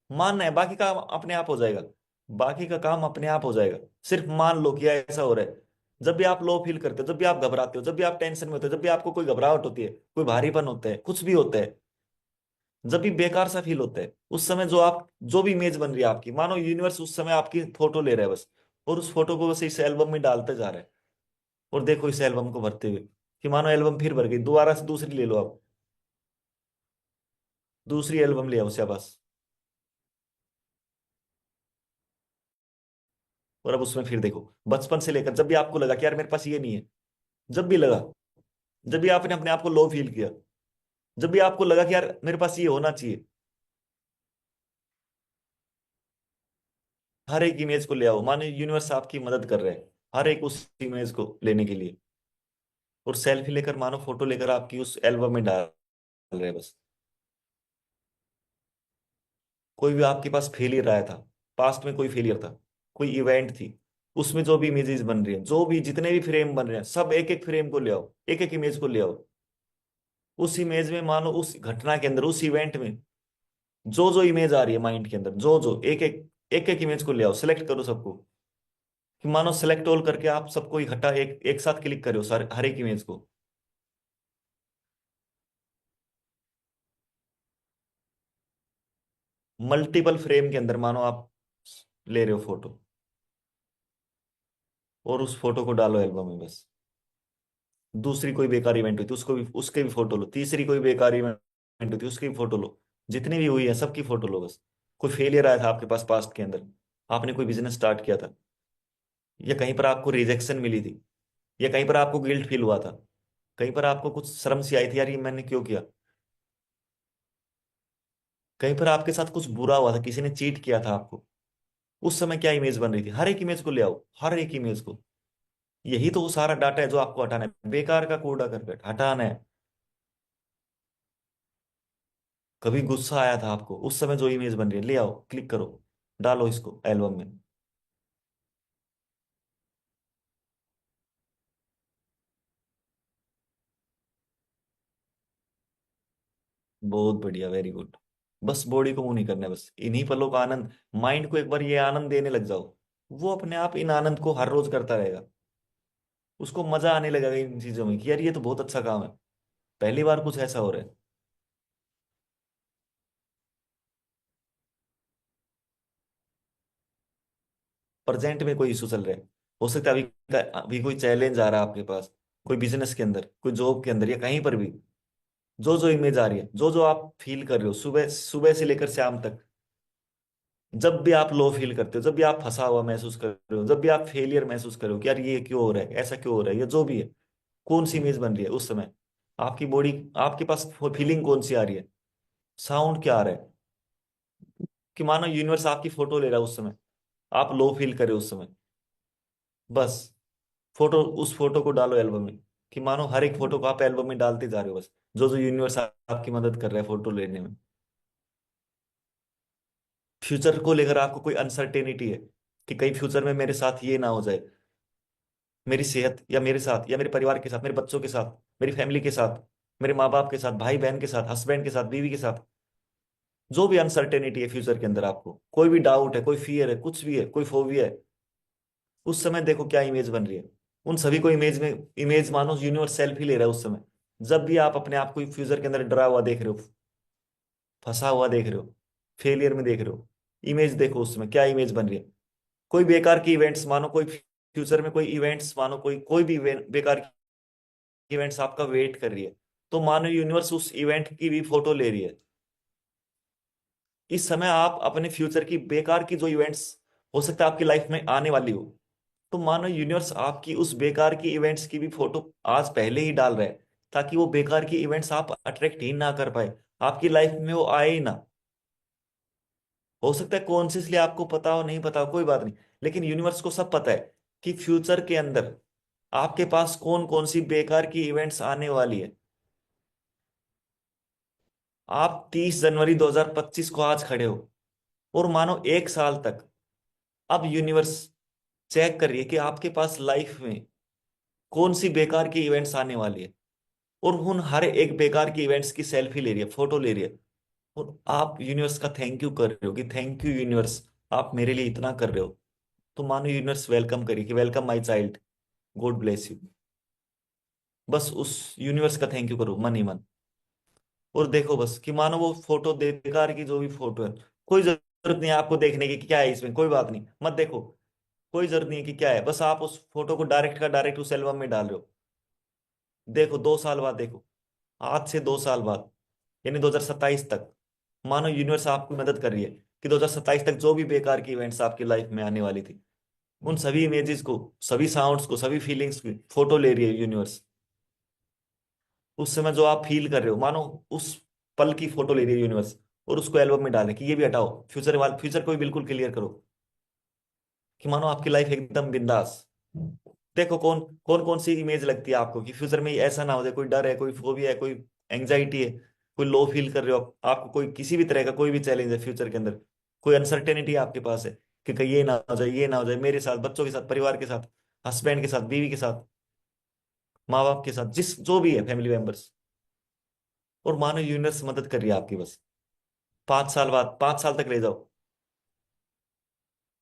मानना है, बाकी का अपने आप हो जाएगा, बाकी का काम अपने आप हो जाएगा। सिर्फ मान लो कि ऐसा हो रहा है। जब भी आप लो फील करते हो, जब भी आप घबराते हो, जब भी आप टेंशन में होते हो, जब भी आपको कोई घबराहट होती है, कोई भारीपन होता है, कुछ भी होता है, जब भी बेकार सा फील होता है, उस समय जो भी इमेज बन रही है आपकी, मानो यूनिवर्स उस समय आपकी फोटो ले रहा है बस, और उस फोटो को बस इस एल्बम में डालते जा रहे हैं। और देखो इस एल्बम को भरते हुए, कि मानो एल्बम फिर भर गई, दोबारा से दूसरी ले लो आप, दूसरी एल्बम ले आओ उसके पास। और अब उसमें फिर देखो, बचपन से लेकर जब भी आपको लगा कि यार मेरे पास ये नहीं है, जब भी लगा, जब भी आपने अपने आप को लो फील किया, जब भी आपको लगा कि यार मेरे पास ये होना चाहिए, हर एक इमेज को ले आओ, मानो यूनिवर्स आपकी मदद कर रहे हैं हर एक उस इमेज को लेने के लिए। और सेल्फी लेकर, मानो फोटो लेकर आपकी उस एल्बम में डाल रहे हैं बस। कोई भी आपके पास फेलियर आया था, पास्ट में कोई फेलियर था, कोई इवेंट थी, उसमें जो भी इमेजेस बन रही हैं, जो भी जितने भी फ्रेम बन रहे हैं, सब एक एक फ्रेम को ले आओ, एक एक इमेज को ले आओ। उस इमेज में मानो उस घटना के अंदर, उस इवेंट में जो जो इमेज आ रही है माइंड के अंदर, जो जो एक एक इमेज को ले आओ, सेलेक्ट करो सबको। कि मानो सेलेक्ट ऑल करके आप सबको इकट्ठा एक एक साथ क्लिक करो सर हर एक इमेज को। मल्टीपल फ्रेम के अंदर मानो आप ले रहे हो फोटो, और उस फोटो को डालो एल्बम में बस। दूसरी कोई बेकार इवेंट हुई थी, उसको भी, उसके भी फोटो लो। तीसरी कोई बेकार इवेंट हुई थी, उसकी भी फोटो लो। जितनी भी हुई है सबकी फोटो लो बस। कोई फेलियर आया था आपके पास पास्ट के अंदर, आपने कोई बिजनेस स्टार्ट किया था, या कहीं पर आपको रिजेक्शन मिली थी, या कहीं पर आपको गिल्ट फील हुआ था, कहीं पर आपको कुछ शर्म सी आई थी, यार ये मैंने क्यों किया, कहीं पर आपके साथ कुछ बुरा हुआ था, किसी ने चीट किया था आपको, उस समय क्या इमेज बन रही थी, हर एक इमेज को ले आओ, हर एक इमेज को। यही तो वो सारा डाटा है जो आपको हटाना है, बेकार का कूड़ा करकट हटाना है। कभी गुस्सा आया था आपको, उस समय जो इमेज बन रही है ले आओ, क्लिक करो, डालो इसको एल्बम में। बहुत बढ़िया, वेरी गुड। बस बॉडी को मुंह नहीं करना है, बस इन्हीं पलों का आनंद, माइंड को एक बार ये आनंद देने लग जाओ, वो अपने आप इन आनंद को हर रोज करता रहेगा। उसको मजा आने लगेगा इन चीजों में कि यार ये तो बहुत अच्छा काम है, पहली बार कुछ ऐसा हो रहा है। प्रेजेंट में कोई इशू चल रहा है, हो सकता है अभी अभी कोई चैलेंज आ रहा है आपके पास, कोई बिजनेस के अंदर, कोई जॉब के अंदर, या कहीं पर भी। जो जो इमेज आ रही है, जो जो आप फील कर रहे हो, सुबह सुबह से लेकर शाम तक, जब भी आप लो फील करते हो, जब भी आप फंसा हुआ महसूस कर रहे हो, जब भी आप फेलियर महसूस कर रहे हो कि यार ये क्यों हो रहा है, ऐसा क्यों हो रहा है, या जो भी है, कौन सी इमेज बन रही है उस समय, आपकी बॉडी, आपके पास फीलिंग कौन सी आ रही है, साउंड क्या आ रहा है, कि मानो यूनिवर्स आपकी फोटो ले रहा है उस समय, आप लो फील कर रहे हो उस समय, बस फोटो, उस फोटो को डालो एल्बम में। कि मानो हर एक फोटो को आप एल्बम में डालते जा रहे हो बस, जो जो यूनिवर्स आपकी मदद कर रहा है फोटो लेने में। फ्यूचर को लेकर आपको कोई अनसर्टेनिटी है, कि कहीं फ्यूचर में मेरे साथ ये ना हो जाए, मेरी सेहत, या मेरे साथ, या मेरे परिवार के साथ, मेरे बच्चों के साथ, मेरी फैमिली के साथ, मेरे माँ बाप के साथ, भाई बहन के साथ, हस्बैंड के साथ, बीवी के साथ, जो भी अनसर्टेनिटी है फ्यूचर के अंदर, आपको कोई भी डाउट है, कोई फियर है, कुछ भी है, कोई फोबिया है, उस समय देखो क्या इमेज बन रही है। उन सभी को इमेज में, इमेज मानो यूनिवर्स सेल्फी ले रहा है उस समय। जब भी आप अपने आप को फ्यूचर के अंदर डरा हुआ देख रहे हो, फंसा हुआ देख रहे हो, फेलियर में देख रहे हो, इमेज देखो उस समय क्या इमेज बन रही है। कोई बेकार की इवेंट्स, मानो कोई फ्यूचर में कोई इवेंट्स, मानो कोई कोई भी बेकार की इवेंट्स आपका वेट कर रही है, तो मानो यूनिवर्स उस इवेंट की भी फोटो ले रही है। इस समय आप अपने फ्यूचर की बेकार की जो इवेंट्स हो सकता है आपकी लाइफ में आने वाली हो, तो मानो यूनिवर्स आपकी उस बेकार की इवेंट्स की भी फोटो आज पहले ही डाल रहा है, ताकि वो बेकार की इवेंट्स आप अट्रैक्ट ही ना कर पाए, आपकी लाइफ में वो आए ही ना। हो सकता है कॉन्शियसली आपको पता हो, नहीं पता हो, कोई बात नहीं, लेकिन यूनिवर्स को सब पता है कि फ्यूचर के अंदर आपके पास कौन कौन सी बेकार की इवेंट्स आने वाली है। आप 30 जनवरी 2025 को आज खड़े हो, और मानो एक साल तक अब यूनिवर्स चेक कर रही है कि आपके पास लाइफ में कौन सी बेकार की इवेंट्स आने वाली है, और उन हर एक बेकार की इवेंट्स की सेल्फी ले रही है, फोटो ले रही है। और आप यूनिवर्स का थैंक यू कर रहे हो, कि थैंक यू यूनिवर्स, आप मेरे लिए इतना कर रहे हो। तो मानो यूनिवर्स वेलकम करिए, कि welcome my child, God bless you. बस उस यूनिवर्स का थैंक यू करो मन ही मन। और देखो बस कि मानो वो फोटो, बेकार की जो भी फोटो है, कोई जरूरत नहीं है आपको देखने की कि क्या है इसमें, कोई बात नहीं, मत देखो। कोई जरूरत नहीं है कि क्या है, बस आप उस फोटो को डायरेक्ट का डायरेक्ट उस एल्बम में डाल रहे हो। देखो 2 साल बाद देखो, आज से 2 साल बाद, यानी 2027 तक, मानो यूनिवर्स आपकी मदद कर रही है कि 2027 तक जो भी बेकार की इवेंट्स आपकी लाइफ में आने वाली थी, उन सभी इमेजेस को, सभी साउंड्स को, सभी फीलिंग्स की फोटो ले रही है यूनिवर्स। उस समय जो आप फील कर रहे हो, मानो उस पल की फोटो ले रही है यूनिवर्स, और उसको एल्बम में डाले कि ये भी हटाओ, फ्यूचर वाले फ्यूचर को भी बिल्कुल क्लियर करो, कि मानो आपकी लाइफ एकदम बिंदास। देखो कौन कौन कौन सी इमेज लगती है आपको कि फ्यूचर में ऐसा ना हो जाए, कोई डर है, कोई फोबिया है, कोई एंग्जाइटी है, कोई लो फील कर रहे हो आपको कोई किसी भी तरह का कोई भी चैलेंज है फ्यूचर के अंदर, कोई अनसर्टेनिटी आपके पास है कि कहीं ये ना हो जाए, ये ना हो जाए, मेरे साथ, बच्चों के साथ, परिवार के साथ, हस्बैंड के साथ, बीवी के साथ, माँ बाप के साथ, जिस जो भी है फैमिली मेंबर्स, और मानो यूनिवर्स मदद कर रही है आपकी बस। 5 साल बाद, 5 साल तक ले जाओ,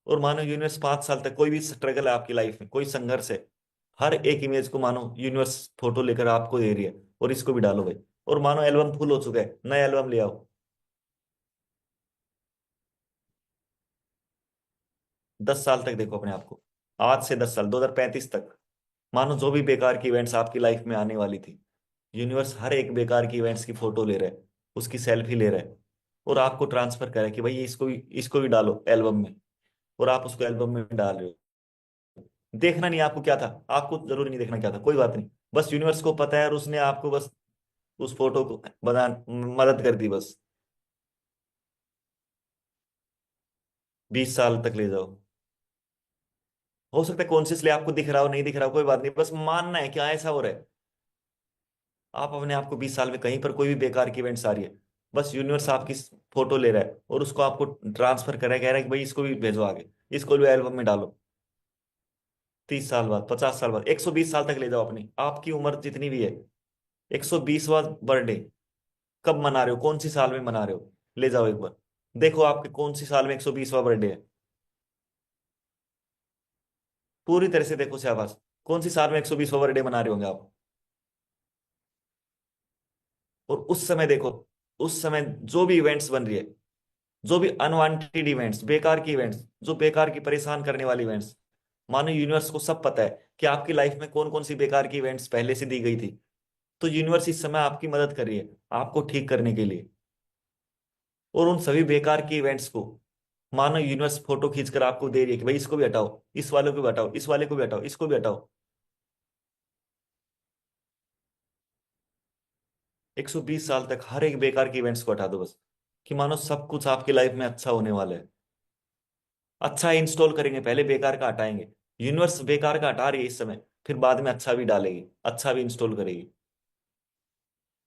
और मानो यूनिवर्स 5 साल तक कोई भी स्ट्रगल है आपकी लाइफ में, कोई संघर्ष है, हर एक इमेज को मानो यूनिवर्स फोटो लेकर आपको दे रही है, और इसको भी डालो भाई। और मानो एल्बम फुल हो चुका है, नया एल्बम ले आओ। 10 साल तक देखो अपने आप को, आज से 10 साल, 2035 तक, मानो जो भी बेकार की इवेंट्स आपकी लाइफ में आने वाली थी, यूनिवर्स हर एक बेकार की इवेंट्स की फोटो ले रहा है, उसकी सेल्फी ले रहा है, और आपको ट्रांसफर करे कि भाई इसको भी डालो एल्बम में, और आप उसको एल्बम में डाल रहे हो। देखना नहीं आपको क्या था, आपको जरूरी नहीं देखना क्या था, कोई बात नहीं, बस यूनिवर्स को पता है, और उसने आपको बस उस फोटो को बना मदद कर दी बस। 20 साल तक ले जाओ। हो सकता है कॉन्शियसली आपको दिख रहा हो, नहीं दिख रहा हो, कोई बात नहीं, बस मानना है क्या ऐसा हो रहा है। आप अपने आप को 20 साल में कहीं पर कोई भी बेकार की इवेंट्स आ रही है, बस यूनिवर्स आपकी फोटो ले रहा है, और उसको आपको ट्रांसफर कर रहा है, कह रहा है कि भाई इसको भी भेजो आगे, इसको भी एल्बम में डालो। 30 साल बाद, 50 साल बाद, 120 साल तक ले जाओ अपनी, आपकी उम्र जितनी भी है, 120वां बर्थडे कब मना रहे हो, कौन सी साल में मना रहे हो, ले जाओ एक बार, देखो आपके कौन सी साल में 120वां बर्थडे है। पूरी तरह से देखो शाबाश, कौन सी साल में 120वां बर्थडे मना रहे होंगे आप। और उस समय देखो, उस समय जो भी इवेंट्स बन रही है, जो भी अनवांटेड इवेंट्स, बेकार की इवेंट्स, जो बेकार की परेशान करने वाली इवेंट्स, मानो यूनिवर्स को सब पता है कि आपकी लाइफ में कौन कौन सी बेकार की इवेंट्स पहले से दी गई थी, तो यूनिवर्स इस समय आपकी मदद कर रही है आपको ठीक करने के लिए। और उन सभी बेकार की इवेंट्स को मानो यूनिवर्स फोटो खींचकर आपको दे रही है कि भाई इसको भी हटाओ, इस वाले को भी हटाओ, इस वाले को भी हटाओ, इसको भी हटाओ। 120 साल तक हर एक बेकार की इवेंट्स को हटा दो बस, कि मानो सब कुछ आपकी लाइफ में अच्छा होने वाला है। अच्छा इंस्टॉल करेंगे, पहले बेकार का हटाएंगे। यूनिवर्स बेकार का हटा रही है इस समय, फिर बाद में अच्छा भी डालेगी, अच्छा भी इंस्टॉल करेगी।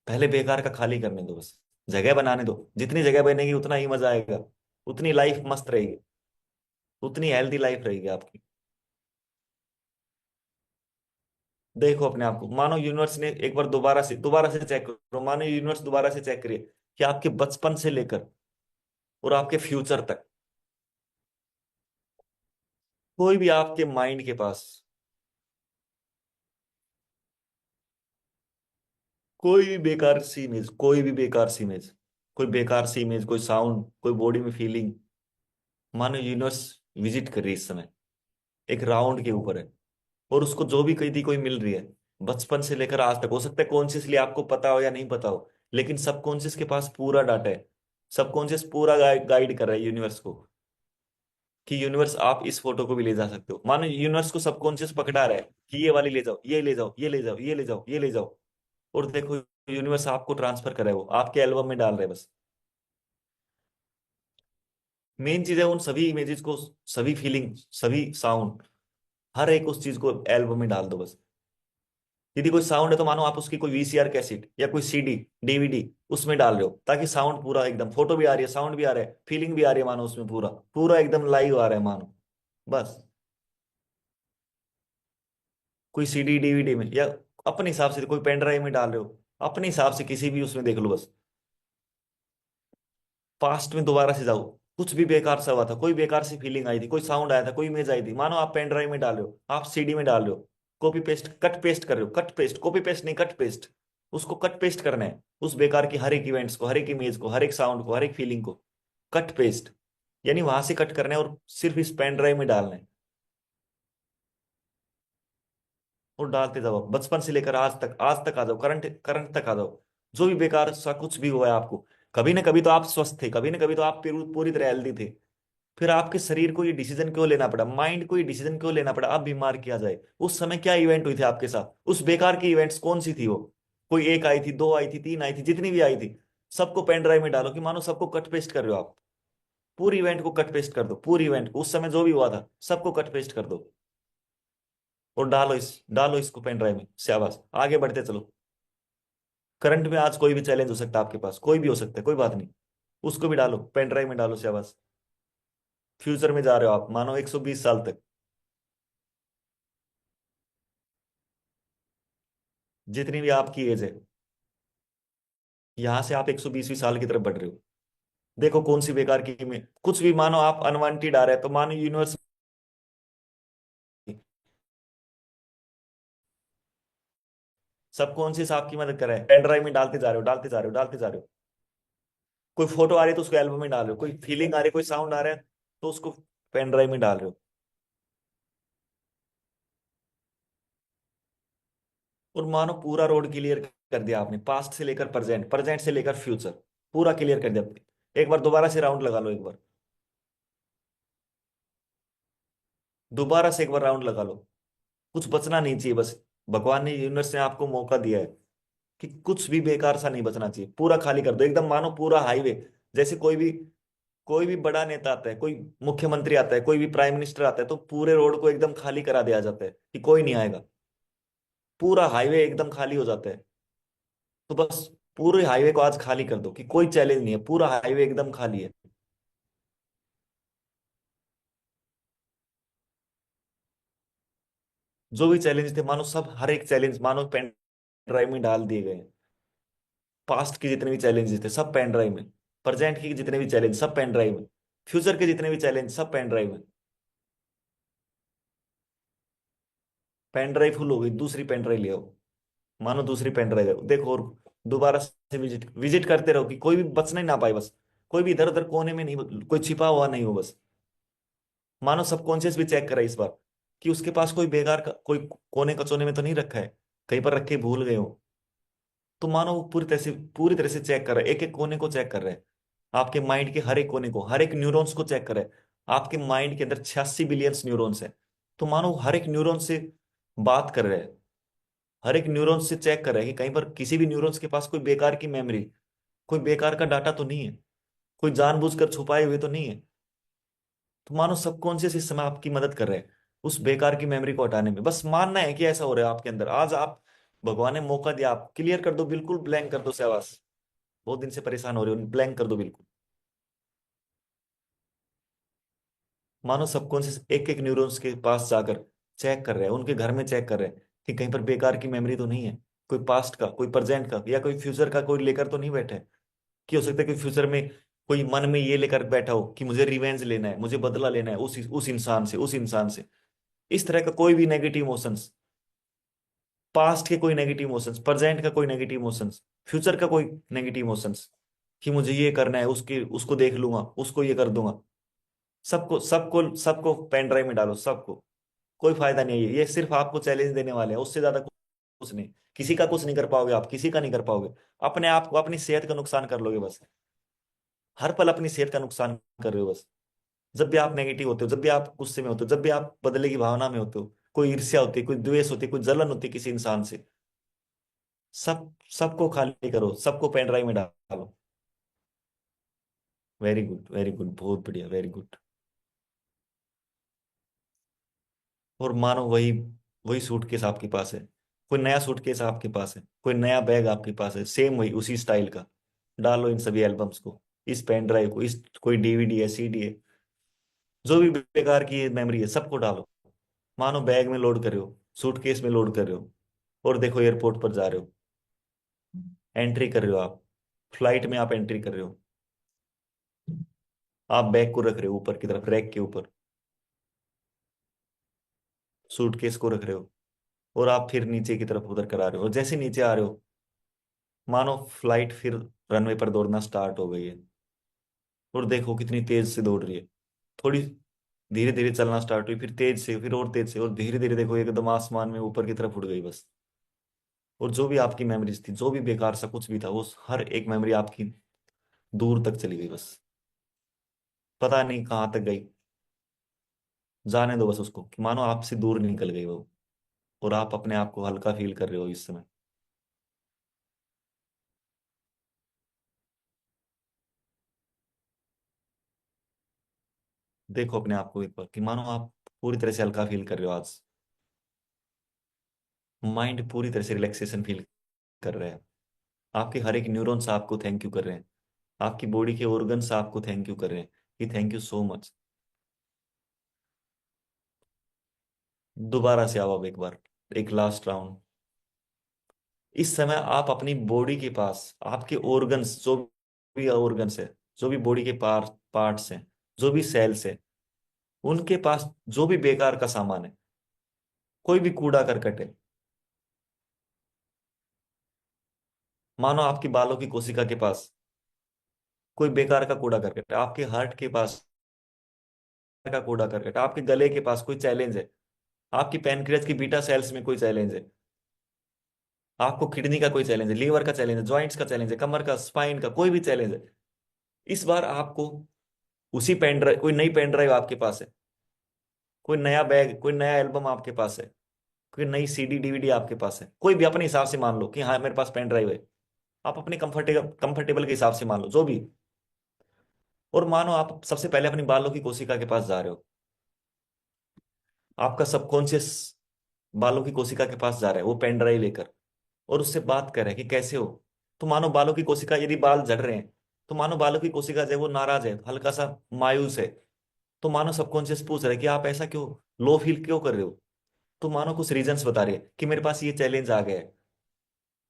पहले बेकार का खाली करने दो बस, जगह बनाने दो, जितनी जगह बनेगी उतना ही मजा आएगा, उतनी लाइफ मस्त रहेगी, उतनी हेल्दी लाइफ रहेगी आपकी। देखो अपने आप को, मानो यूनिवर्स ने एक बार दोबारा से चेक करो, मानो यूनिवर्स दोबारा से चेक करिए कि आपके बचपन से लेकर और आपके फ्यूचर तक, कोई भी आपके माइंड के पास, कोई भी बेकार सी इमेज, कोई भी बेकार सी इमेज, कोई बेकार सी इमेज, कोई साउंड, कोई बॉडी में फीलिंग, मानो यूनिवर्स विजिट कर रही है इस समय, एक राउंड के ऊपर है, और उसको जो भी कही थी कोई मिल रही है, बचपन से लेकर आज तक। हो सकता है कॉन्शियसली आपको पता हो या नहीं पता हो, लेकिन सबकॉन्शियस के पास पूरा डाटा है, सबकॉन्शियस पूरा गाइड कर रहा है यूनिवर्स को, कि यूनिवर्स आप इस फोटो को भी ले जा सकते हो। मानो यूनिवर्स को सबकॉन्शियस पकड़ा रहा है कि ये वाली ले जाओ, ये ले जाओ, ये ले जाओ, ये ले जाओ, ये ले जाओ, और देखो यूनिवर्स आपको ट्रांसफर कर रहा है, वो आपके एल्बम में डाल रहे हैं बस। मेन चीज है उन सभी इमेजेस को, सभी फीलिंग, सभी साउंड, हर एक उस चीज को एल्बम में डाल दो बस। यदि कोई साउंड है तो मानो आप उसकी कोई वीसीआर कैसेट या कोई सीडी, डीवीडी उसमें डाल रहे हो, ताकि साउंड पूरा एकदम, फोटो भी आ रही है, साउंड भी आ रहा है, फीलिंग भी आ रही है, मानो उसमें पूरा पूरा एकदम लाइव आ रहा है मानो, बस। कोई सीडी डीवीडी में, या अपने हिसाब से कोई पेन ड्राइव में डाल रहे हो, अपने हिसाब से किसी भी उसमें देख लो बस। पास्ट में दोबारा से जाओ, कुछ भी बेकार सा हुआ था, कोई बेकार सी फीलिंग आई थी, कोई साउंड आया था, कोई इमेज आई थी, मानो आप पेन ड्राइव में डाल रहे हो, आप सीडी में डाल रहे हो, कॉपी पेस्ट कट पेस्ट कर रहे हो, कट पेस्ट, कॉपी पेस्ट नहीं, कट पेस्ट, उसको कट पेस्ट करना है, उस बेकार की हर एक इवेंट्स को, हर एक इमेज को, हर एक साउंड को, हर एक फीलिंग को कट पेस्ट, यानी वहां से कट करना है और सिर्फ इस पेन ड्राइव में डालना है। और डालते जाओ, बचपन से लेकर आज तक आ जाओ, करंट करंट तक आ जाओ। जो भी बेकार सा कुछ भी हुआ है आपको, कभी ना कभी तो आप स्वस्थ थे, कभी ना कभी तो आप पूरी तरह हेल्दी थे। फिर आपके शरीर को ये डिसीजन क्यों लेना पड़ा, माइंड को ये डिसीजन क्यों लेना पड़ा आप बीमार किया जाए? उस समय क्या इवेंट हुई थी आपके साथ? उस बेकार की इवेंट्स कौन सी थी वो? कोई एक आई थी, दो आई थी, तीन आई थी, जितनी भी आई थी, सबको पेन ड्राइव में डालो, कि मानो सबको कट पेस्ट कर रहे हो आप। पूरी इवेंट को कट पेस्ट कर दो, पूरी इवेंट को, उस समय जो भी हुआ था सबको कट पेस्ट कर दो। और डालो इसको पेन ड्राइव में, शाबाश, आगे बढ़ते चलो। करंट में आज कोई भी चैलेंज हो सकता है आपके पास, कोई भी हो सकता है, कोई बात नहीं, उसको भी डालो, पेन ड्राइव में डालो, शाबाश। फ्यूचर में जा रहे हो आप, मानो 120 साल तक, जितनी भी आपकी एज है, यहां से आप 120वीं साल की तरफ बढ़ रहे हो। देखो कौन सी बेकार की में कुछ भी, मानो आप अनवांटेड आ रहे हैं तो मानो यूनिवर्स सबकॉन्शियस आपकी मदद कर रहा है, पेन ड्राइव में डालते जा रहे हो, डालते जा रहे हो, डालते जा रहे हो। कोई फोटो आ रही है तो उसको एल्बम में डाल रहे हो, कोई फीलिंग आ रही है, कोई साउंड आ रहा है तो उसको पेन ड्राइव में डाल रहे हो। और मानो पूरा रोड क्लियर कर दिया आपने, पास्ट से लेकर प्रेजेंट, प्रेजेंट से लेकर फ्यूचर, पूरा क्लियर कर दिया। एक बार दोबारा से राउंड लगा लो, एक बार दोबारा से एक बार राउंड लगा लो। कुछ बचना नहीं चाहिए बस। भगवान ने, यूनिवर्स ने आपको मौका दिया है कि कुछ भी बेकार सा नहीं बचना चाहिए, पूरा खाली कर दो एकदम, मानो पूरा हाईवे। जैसे कोई भी बड़ा नेता आता है, कोई मुख्यमंत्री आता है, कोई भी प्राइम मिनिस्टर आता है, तो पूरे रोड को एकदम खाली करा दिया जाता है कि कोई नहीं आएगा, पूरा हाईवे एकदम खाली हो जाता है। तो बस पूरे हाईवे को आज खाली कर दो कि कोई चैलेंज नहीं है, पूरा हाईवे एकदम खाली है। जो भी चैलेंज थे, मानो सब, हर एक चैलेंज मानो पेन ड्राइव में डाल दिए गए हैं। पास्ट के जितने भी चैलेंजेस थे सब पेन ड्राइव में, प्रेजेंट के जितने भी चैलेंज सब पेन ड्राइव में, फ्यूचर के जितने भी चैलेंज सब पेन ड्राइव में। पेन ड्राइव फुल हो गई, दूसरी पेन ड्राइव ले आओ, मानो दूसरी पेन ड्राइव है, देखो। और दोबारा से विजिट विजिट करते रहो कि कोई भी बचना ही ना पाए बस। कोई भी इधर उधर कोने में नहीं, कोई छिपा हुआ नहीं हो बस। मानो सबकॉन्शियस भी चेक करा इस बार कि उसके पास कोई बेकार का कोई कोने कचोने में तो नहीं रखा है, कहीं पर रख के भूल गए हो। तो मानो वो पूरी तरह से चेक कर रहा है, एक एक कोने को चेक कर रहा है, आपके माइंड के हर एक कोने को, हर एक न्यूरॉन्स को चेक कर रहा है। आपके माइंड के अंदर 86 बिलियंस न्यूरॉन्स है। तो मानो हर एक न्यूरॉन से बात कर रहे हैं, हर एक न्यूरॉन से चेक कर रहे हैं कि कहीं पर किसी भी न्यूरॉन्स के पास कोई बेकार की मेमोरी, कोई बेकार का डाटा तो नहीं है, कोई जानबूझकर छुपाए हुए तो नहीं है। तो मानो सबकॉन्शियस इस समय आपकी मदद कर रहे हैं उस बेकार की मेमोरी को हटाने में। बस मानना है कि ऐसा हो रहा है आपके अंदर, आज आप, भगवान ने मौका दिया, आप क्लियर कर दो, बिल्कुल ब्लैंक कर दो, सहवास। बहुत दिन से परेशान हो रहे हो, ब्लैंक कर दो बिल्कुल। मानो सबकॉन्शियस एक एक न्यूरॉन्स के पास जाकर चेक कर रहे हैं, उनके घर में चेक कर रहे हैं कि कहीं पर बेकार की मेमोरी तो नहीं है, कोई पास्ट का, कोई प्रेजेंट का, या कोई फ्यूचर का कोई लेकर तो नहीं बैठे हैं। कि हो सकता है कि फ्यूचर में कोई मन में ये लेकर बैठा हो कि मुझे रिवेंज लेना है, मुझे बदला लेना है उस इंसान से। इस तरह का कोई भी नेगेटिव इमोशंस, पास्ट के कोई नेगेटिव इमोशंस, प्रेजेंट का कोई नेगेटिव इमोशंस, फ्यूचर का कोई नेगेटिव इमोशंस, कि मुझे ये करना है, उसके उसको देख लूंगा, उसको ये कर दूंगा। सबको सबको सबको पेन ड्राइव में डालो, सबको। कोई फायदा नहीं है, ये सिर्फ आपको चैलेंज देने वाले हैं, उससे ज्यादा कुछ नहीं। किसी का कुछ नहीं कर पाओगे आप, किसी का नहीं कर पाओगे। अपने आप को, अपनी सेहत का नुकसान कर लोगे बस। हर पल अपनी सेहत का नुकसान कर रहे हो बस। जब भी आप नेगेटिव होते हो, जब भी आप गुस्से में होते हो, जब भी आप बदले की भावना में होते हो, कोई ईर्ष्या होती है, कोई द्वेष होती है, कोई जलन होती है किसी इंसान से, सबको खाली करो, सबको पेन ड्राइव में डालो। वेरी गुड, वेरी गुड, बहुत बढ़िया, वेरी गुड। और मानो वही वही सूटकेस आपके पास है, कोई नया सूटकेस आपके पास है, कोई नया बैग आपके पास है, सेम वही उसी स्टाइल का। डालो इन सभी एल्बम्स को, इस पेन ड्राइव को, इस कोई डीवीडी है, सीडी है, जो भी बेकार की मेमोरी है सबको डालो। मानो बैग में लोड कर रहे हो, सूटकेस में लोड कर रहे हो, और देखो एयरपोर्ट पर जा रहे हो, एंट्री कर रहे हो आप, फ्लाइट में आप एंट्री कर रहे हो। आप बैग को रख रहे हो ऊपर की तरफ, रैक के ऊपर, सूटकेस को रख रहे हो, और आप फिर नीचे की तरफ उधर कर आ रहे हो, और जैसे नीचे आ रहे हो, मानो फ्लाइट फिर रनवे पर दौड़ना स्टार्ट हो गई है। और देखो कितनी तेज से दौड़ रही है। थोड़ी धीरे धीरे चलना स्टार्ट हुई, फिर तेज से, फिर और तेज से, और धीरे धीरे देखो एकदम आसमान में ऊपर की तरफ उड़ गई बस। और जो भी आपकी मेमोरीज थी, जो भी बेकार सा कुछ भी था, वो हर एक मेमोरी आपकी दूर तक चली गई बस। पता नहीं कहाँ तक गई। जाने दो बस उसको, कि मानो आपसे दूर निकल गई वो, और आप अपने आप को हल्का फील कर रहे हो इस समय। देखो अपने आप को एक बार, कि मानो आप पूरी तरह से हल्का फील कर रहे हो आज। माइंड पूरी तरह से रिलैक्सेशन फील कर रहा है। आपके हर एक न्यूरॉन्स आपको थैंक यू कर रहे हैं। आपकी बॉडी के ऑर्गन्स आपको थैंक यू कर रहे हैं, कि थैंक यू सो मच। दोबारा से आओ अब एक बार, एक लास्ट राउंड। इस समय आप अपनी बॉडी के पास, आपके ऑर्गन्स, जो भी ऑर्गन्स है, जो भी बॉडी के पार्ट्स हैं, जो भी सेल्स है, उनके पास जो भी बेकार का सामान है, कोई भी कूड़ा करकट है, मानो आपकी बालों की कोशिका के पास कोई बेकार का कूड़ा करकट है, आपके हार्ट के पास का कूड़ा करकट है, आपके गले के पास कोई चैलेंज है, आपकी पैनक्रियाज की बीटा सेल्स में कोई चैलेंज है, आपको किडनी का कोई चैलेंज है, लीवर का चैलेंज है, जॉइंट्स का चैलेंज है, कमर का, स्पाइन का, कोई भी चैलेंज है। इस बार आपको उसी पेन ड्राइव, कोई नई पेन ड्राइव आपके पास है, कोई नया बैग, कोई नया एल्बम आपके पास है, कोई नई सीडी डीवीडी आपके पास है, कोई भी अपने हिसाब से मान लो कि हाँ मेरे पास पेन ड्राइव है। आप अपने कंफर्टेबल कंफर्टेबल के हिसाब से मान लो जो भी। और मानो आप सबसे पहले अपनी बालों की कोशिका के पास जा रहे हो। आपका सबकॉन्शियस बालों की कोशिका के पास जा रहा है वो पेन ड्राइव लेकर, और उससे बात कर रहा है कि कैसे हो। तो मानो बालों की कोशिका, यदि बाल झड़ रहे हैं, तो मानो बालों की कोशिका जो है वो नाराज है, हल्का सा मायूस है। तो मानो सबकॉन्शियस पूछ रहा है कि आप ऐसा क्यों, लो फील क्यों कर रहे हो। तो मानो कुछ रीजंस बता रही है कि मेरे पास ये चैलेंज आ गया है,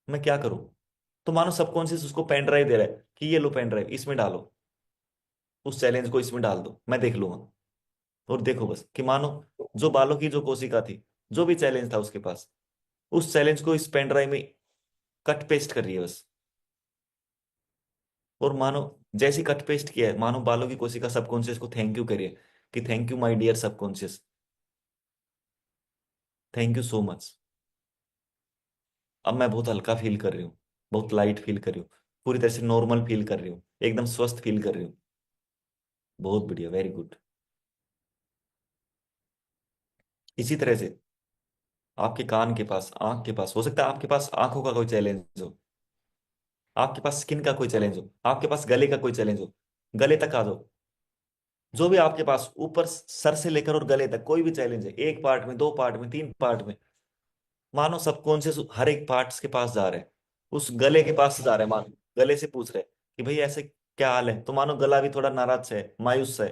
मैं क्या करूं। तो मानो सबकॉन्शियस उसको पेन ड्राइव दे रहा है कि ये लो पेन ड्राइव, इसमें डालो, उस चैलेंज को इसमें डाल दो, मैं देख लूंगा। और देखो बस, कि मानो जो बालों की जो कोशिका थी, जो भी चैलेंज था उसके पास, उस चैलेंज को इस पेन ड्राइव में कट पेस्ट कर रही है बस। और मानो जैसी कट पेस्ट किया है, मानो बालों की कोशिका सबकॉन्शियस को थैंक यू करिए, कि thank you my dear subconscious, thank you so much. अब मैं बहुत हल्का फील कर रही हूँ, बहुत लाइट फील कर रही हूँ, पूरी तरह से नॉर्मल फील कर रही हूँ, एकदम स्वस्थ फील कर रही हूँ। बहुत बढ़िया, वेरी गुड। इसी तरह से आपके कान के पास, आंख के पास, हो सकता है आपके पास आंखों का कोई चैलेंज हो, आपके पास स्किन का कोई चैलेंज हो, आपके पास गले का कोई चैलेंज हो, गले तक आ जाओ। जो भी आपके पास ऊपर सर से लेकर और गले तक कोई भी चैलेंज है, एक पार्ट में, दो पार्ट में, तीन पार्ट में, मानो सबकॉन्शियस हर एक पार्ट्स के पास जा रहे हैं, उस गले के पास जा रहे हैं, मानो गले से पूछ रहे हैं कि भाई ऐसे क्या हाल है। तो मानो गला भी थोड़ा नाराज सा है, मायूस सा है।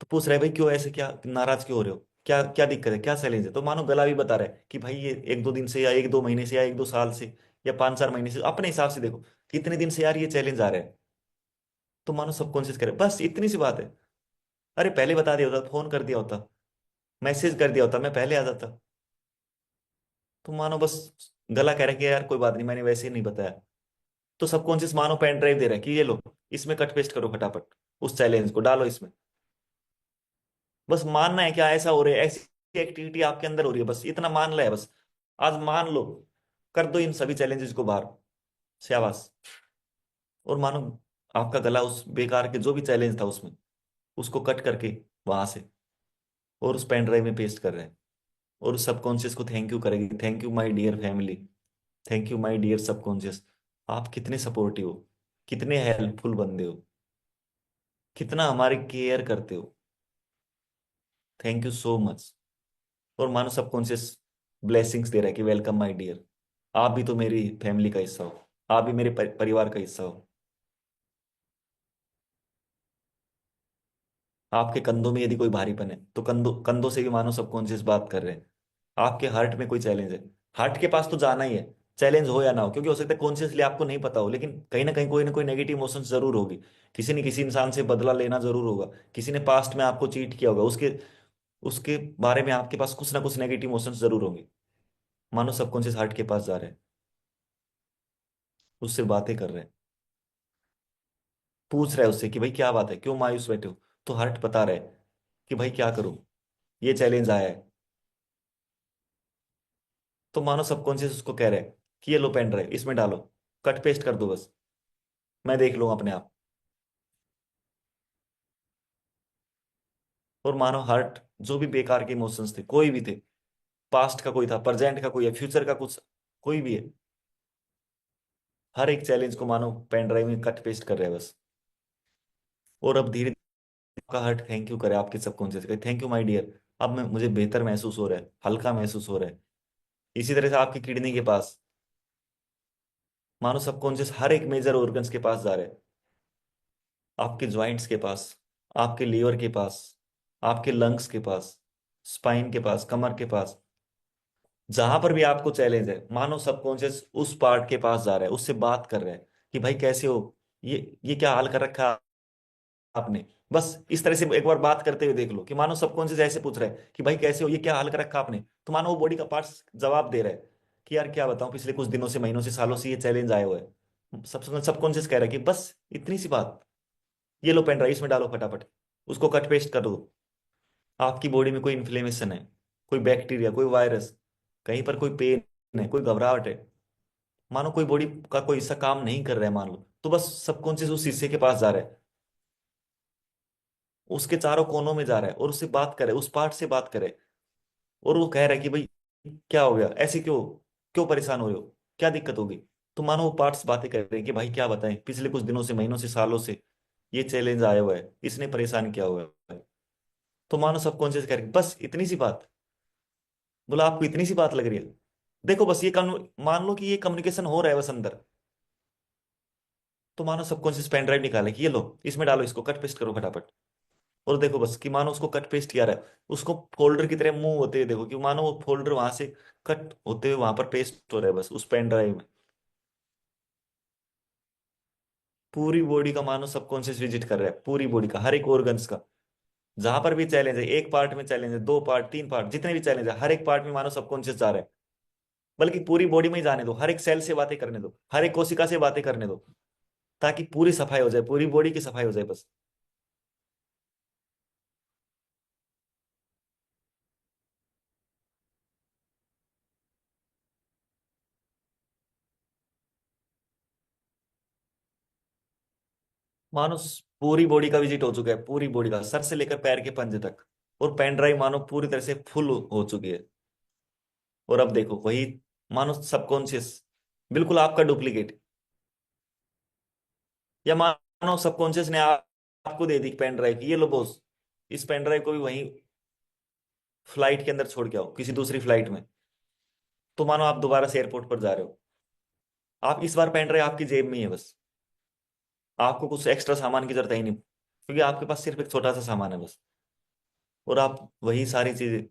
तो पूछ रहे हैं भाई क्यों, ऐसे क्या नाराज क्यों हो रहे हो, क्या क्या दिक्कत है, क्या चैलेंज है। तो मानो गला भी बता रहा है कि भाई ये एक दो दिन से, या एक दो महीने से, या एक दो साल से, या पांच चार महीने से, अपने हिसाब से देखो कितने दिन से यार ये चैलेंज आ रहा है। तो मानो सबकॉन्शियस करे बस इतनी सी बात है, अरे पहले बता दिया होता, फोन कर दिया होता, मैसेज कर दिया होता, मैं पहले आ जाता। तो मानो बस गला कह रहा है कि यार कोई बात नहीं, मैंने वैसे ही नहीं बताया। तो सबकॉन्शियस मानो पेन ड्राइव दे रहा है कि ये लो, इसमें कट पेस्ट करो फटाफट, उस चैलेंज को डालो इसमें। बस मानना है, क्या ऐसा हो रहा है, ऐसी एक्टिविटी आपके अंदर हो रही है, बस इतना मान लिया है बस। आज मान लो, कर दो इन सभी चैलेंजेस को बाहर, शाबाश। और मानो आपका गला उस बेकार के जो भी चैलेंज था उसमें, उसको कट करके वहां से, और उस पेन ड्राइव में पेस्ट कर रहे हैं। और उस सबकॉन्शियस को थैंक यू करेगी, thank you my dear family, thank you my dear subconscious. आप कितने सपोर्टिव हो, कितने हेल्पफुल बंदे हो, कितना हमारी केयर करते हो, थैंक यू सो मच। और मानो सबकॉन्शियस ब्लेसिंग्स दे रहा है कि वेलकम माय डियर, आप भी तो मेरी फैमिली का हिस्सा हो, आप भी मेरे परिवार का हिस्सा हो। आपके कंधों में यदि कोई भारीपन है, तो कंधों कंधों से भी मानो सबकॉन्शियस बात कर रहे हैं। आपके हार्ट में कोई चैलेंज है, हार्ट के पास तो जाना ही है, चैलेंज हो या ना हो, क्योंकि हो सकता है कॉन्शियसली आपको नहीं पता हो, लेकिन कहीं ना कोई नेगेटिव इमोशंस जरूर होगी। किसी ने किसी इंसान से बदला लेना जरूर होगा, किसी ने पास्ट में आपको चीट किया होगा, उसके उसके बारे में आपके पास कुछ ना कुछ नेगेटिव इमोशंस जरूर होंगे। मानो सबकॉन्शियस हार्ट के पास जा रहे हैं, उससे बातें कर रहे हैं, पूछ रहा है उससे कि भाई क्या बात है, क्यों मायूस बैठे हो। तो हार्ट बता रहा है कि भाई क्या करूं, ये चैलेंज आया है। तो मानो सबकॉन्शियस उसको कह रहा है कि ये लो पेन ड्राइव, इसमें डालो, कट पेस्ट कर दो बस, मैं देख लूंगा अपने आप। और मानो हार्ट, जो भी बेकार के इमोशंस थे, कोई भी थे, पास्ट का कोई था, प्रेजेंट का कोई है, फ्यूचर का कुछ, कोई भी है, हर एक चैलेंज को मानो पेन ड्राइव में कट पेस्ट कर रहे हैं बस। और अब धीरे आपका हार्ट थैंक यू करे आपके सबकॉन्शियस का, थैंक यू माय डियर, अब मैं मुझे बेहतर महसूस हो रहा है, हल्का महसूस हो रहा है। इसी तरह से आपकी किडनी के पास, मानो सबकॉन्शियस हर एक मेजर ऑर्गन्स के पास जा रहा है, आपके ज्वाइंट्स के पास, आपके लीवर के पास, आपके लंग्स के पास, स्पाइन के पास, कमर के पास, जहां पर भी आपको चैलेंज है, मानो सबकॉन्शियस उस पार्ट के पास जा रहा है, उससे बात कर रहा है कि भाई कैसे हो, ये क्या हाल कर रखा आपने। बस इस तरह से एक बार बात करते हुए देख लो कि मानो सबकॉन्शियस ऐसे पूछ रहा है कि भाई कैसे हो, ये क्या हाल कर रखा आपने। तो मानो वो बॉडी का पार्ट्स जवाब दे रहा है कि यार क्या बताऊं, पिछले कुछ दिनों से, महीनों से, सालों से ये चैलेंज आया हुआ है। सबकॉन्शियस कह रहा है कि बस इतनी सी बात, ये लो पेन ड्राइव, इसमें डालो फटाफट, उसको कट पेस्ट कर दो। आपकी बॉडी में कोई इन्फ्लेमेशन है, कोई बैक्टीरिया, कोई वायरस, कहीं पर कोई पेन है, कोई घबराहट है, मानो कोई बॉडी का कोई हिस्सा काम नहीं कर रहा है मान लो, तो बस सबकॉन्शियस उस हिस्से के पास जा रहा है, उसके चारों कोनों में जा रहा है और उससे बात करे, उस पार्ट से बात करे। और वो कह रहा है कि भाई क्या हो गया, ऐसे क्यों, क्यों परेशान हो रहे हो, क्या दिक्कत होगी। तो मानो वो पार्ट्स बातें कर रहे हैं कि भाई क्या बताएं, पिछले कुछ दिनों से, महीनों से, सालों से ये चैलेंज आया हुआ है, इसने परेशान किया हुआ है। तो मानो सबकॉन्शियस कह रहे हैं, बस इतनी सी बात। बोला आपको इतनी सी बात लग रही है, देखो बस ये मान लो कि ये कम्युनिकेशन हो रहा है बस अंदर। तो मानो सबकॉन्शियस पेन ड्राइव निकाले कि ये लो, इसमें डालो, इसको कट पेस्ट करो फटाफट। और देखो बस कि मानो उसको कट पेस्ट किया रहा है, उसको फोल्डर की तरह मूव होते हुए देखो कि मानो वो फोल्डर वहां से कट होते हुए वहां पर पेस्ट हो रहा है बस उस पेन ड्राइव में। पूरी बॉडी का मानो सबकॉन्शियस विजिट कर रहा है, पूरी बॉडी का हर एक ऑर्गन्स का, जहां पर भी चैलेंज है, एक पार्ट में चैलेंज है, दो पार्ट, तीन पार्ट, जितने भी चैलेंज है, हर एक पार्ट में मानो सबकॉन्शियस जा रहा है। बल्कि पूरी बॉडी में ही जाने दो, हर एक सेल से बातें करने दो, हर एक कोशिका से बातें करने दो, ताकि पूरी सफाई हो जाए, पूरी बॉडी की सफाई हो जाए बस। मानो पूरी बॉडी का विजिट हो चुका है, पूरी बॉडी का, सर से लेकर पैर के पंजे तक। और पेन ड्राइव मानो पूरी तरह से फुल हो चुकी है। और अब देखो वही, मानो सबकॉन्शियस बिल्कुल आपका डुप्लीकेट, या मानो सबकॉन्शियस ने आपको दे दी पेन ड्राइव की, ये लो बॉस, इस पेन ड्राइव को भी वहीं फ्लाइट के अंदर छोड़ के आओ, किसी दूसरी फ्लाइट में। तो मानो आप दोबारा से एयरपोर्ट पर जा रहे हो, आप इस बार पेन ड्राइव आपकी जेब में ही है बस, आपको कुछ एक्स्ट्रा सामान की जरूरत है ही नहीं, क्योंकि आपके पास सिर्फ एक छोटा सा सामान है बस। और आप वही सारी चीजें,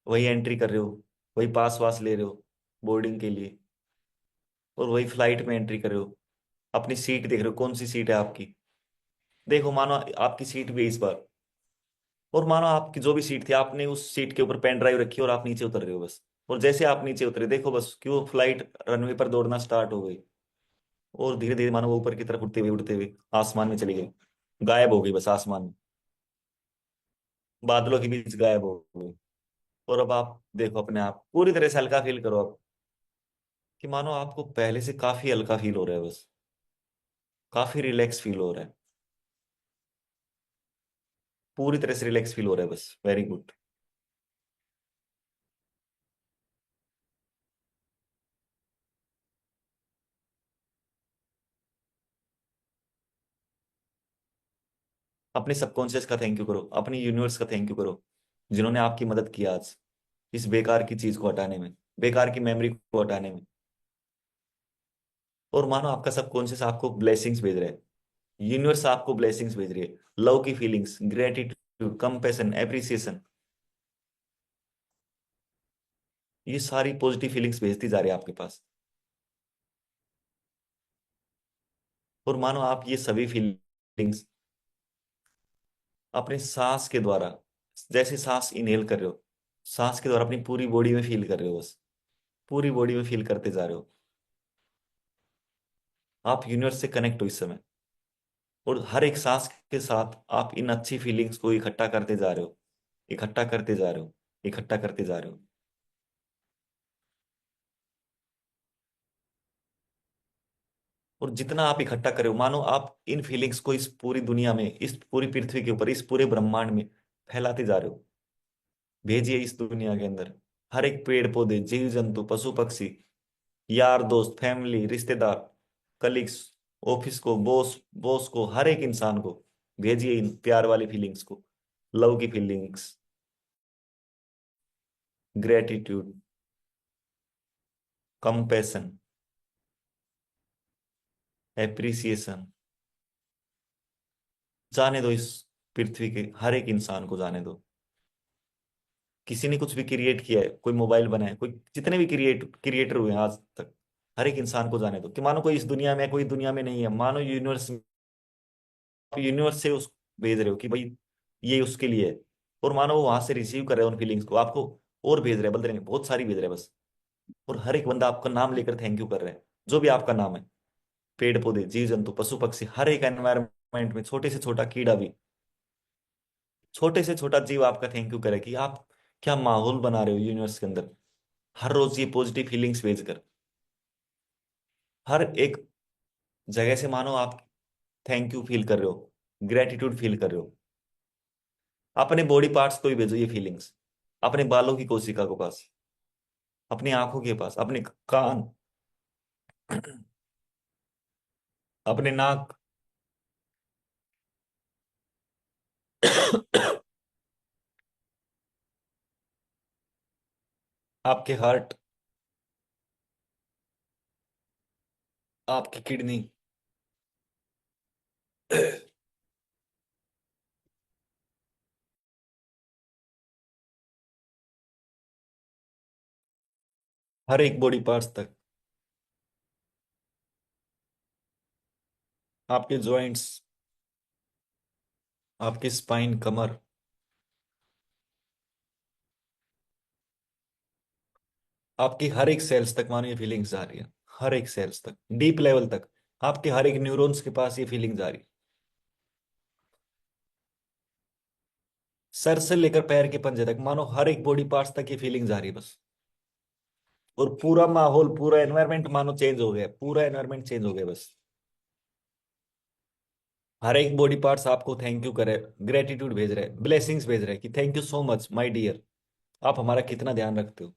वही एंट्री कर रहे हो, वही पास वास ले रहे हो बोर्डिंग के लिए, और वही फ्लाइट में एंट्री कर रहे हो, अपनी सीट देख रहे हो, कौन सी सीट है आपकी। देखो मानो आपकी सीट भी है इस बार, और मानो आपकी जो भी सीट थी, आपने उस सीट के ऊपर पेन ड्राइव रखी और आप नीचे उतर रहे हो बस। और जैसे आप नीचे उतरे, देखो बस क्यों फ्लाइट रनवे पर दौड़ना स्टार्ट हो गई, और धीरे धीरे मानो वो ऊपर की तरफ उड़ते हुए आसमान में चली गई, गायब हो गई बस आसमान में, बादलों के बीच गायब हो गई। और अब आप देखो अपने आप पूरी तरह से हल्का फील करो अब, कि मानो आपको पहले से काफी हल्का फील हो रहा है बस, काफी रिलैक्स फील हो रहा है, पूरी तरह से रिलैक्स फील हो रहा है बस, वेरी गुड। अपने सबकॉन्शियस का थैंक यू करो, अपनी यूनिवर्स का थैंक यू करो, जिन्होंने आपकी मदद की आज इस बेकार की चीज को हटाने में, बेकार की मेमोरी को हटाने में। और मानो आपका सबकॉन्शियस आपको ब्लेसिंग्स भेज रहा है, यूनिवर्स आपको ब्लेसिंग्स भेज रही है, लव की फीलिंग्स, ग्रेटिट्यूड, कंपैशन, एप्रिसिएशन, ये सारी पॉजिटिव फीलिंग्स भेजती जा रही है आपके पास। और मानो आप ये सभी फीलिंग्स अपने सांस के द्वारा, जैसे सांस इनहेल कर रहे हो, सांस के द्वारा अपनी पूरी बॉडी में फील कर रहे हो बस, पूरी बॉडी में फील करते जा रहे हो। आप यूनिवर्स से कनेक्ट हो इस समय। और हर एक सांस के साथ आप इन अच्छी फीलिंग्स को इकट्ठा करते जा रहे हो, इकट्ठा करते जा रहे हो, इकट्ठा करते जा रहे हो। और जितना आप इकट्ठा करो, मानो आप इन फीलिंग्स को इस पूरी दुनिया में, इस पूरी पृथ्वी के ऊपर, इस पूरे ब्रह्मांड में फैलाते जा रहे हो। भेजिए इस दुनिया के अंदर हर एक पेड़ पौधे, जीव जंतु, पशु पक्षी, यार दोस्त, फैमिली, रिश्तेदार, कलीग्स, ऑफिस को, बॉस बॉस को, हर एक इंसान को भेजिए इन प्यार वाली फीलिंग्स को, लव की फीलिंग्स, ग्रेटिट्यूड, कंपैशन, एप्रिसिएशन। जाने दो इस पृथ्वी के हर एक इंसान को, जाने दो। किसी ने कुछ भी क्रिएट किया है, कोई मोबाइल बनाया, कोई जितने भी क्रिएटर हुए हैं आज तक, हर एक इंसान को जाने दो कि मानो कोई इस दुनिया में है, कोई दुनिया में नहीं है, मानो यूनिवर्स, यूनिवर्स से उस भेज रहे हो कि भाई ये उसके लिए है। और मानो वो वहां से रिसीव कर रहे हैं उन फीलिंग्स को, आपको और भेज रहे हैं, बदल रहे हैं, बहुत सारी भेज रहे हैं बस। और हर एक बंदा आपका नाम लेकर थैंक यू कर रहा है, जो भी आपका नाम है। पेड़ पौधे, जीव जंतु, पशु पक्षी, हर एक एनवायरमेंट में छोटे से छोटा कीड़ा भी, छोटे से छोटा जीव आपका थैंक यू करे कि आप क्या माहौल बना रहे हो यूनिवर्स के अंदर, हर रोज ये पॉजिटिव फीलिंग्स भेजकर। हर एक जगह से मानो आप थैंक यू फील कर रहे हो, ग्रेटिट्यूड फील कर रहे हो। अपने बॉडी पार्ट्स को भी भेजो ये फीलिंग्स, अपने बालों की कोशिका को पास, अपनी आंखों के पास, अपने कान, अपने नाक, आपके हार्ट, आपकी किडनी, हर एक बॉडी पार्ट्स तक, आपके जॉइंट्स, आपकी स्पाइन, कमर, आपकी हर एक सेल्स तक मानो ये फीलिंग्स जा रही है, हर एक सेल्स तक, डीप लेवल तक, आपके हर एक न्यूरॉन्स के पास ये फीलिंग जा रही है। सर से लेकर पैर के पंजे तक मानो हर एक बॉडी पार्ट्स तक ये फीलिंग जा रही है बस। और पूरा माहौल, पूरा एनवायरनमेंट मानो चेंज हो गया, पूरा एनवायरनमेंट चेंज हो गया बस। हर एक बॉडी पार्ट्स आपको थैंक यू करे, ग्रेटिट्यूड भेज रहे, ब्लेसिंग्स भेज रहे कि thank you so much my dear, आप हमारा कितना ध्यान रखते हो।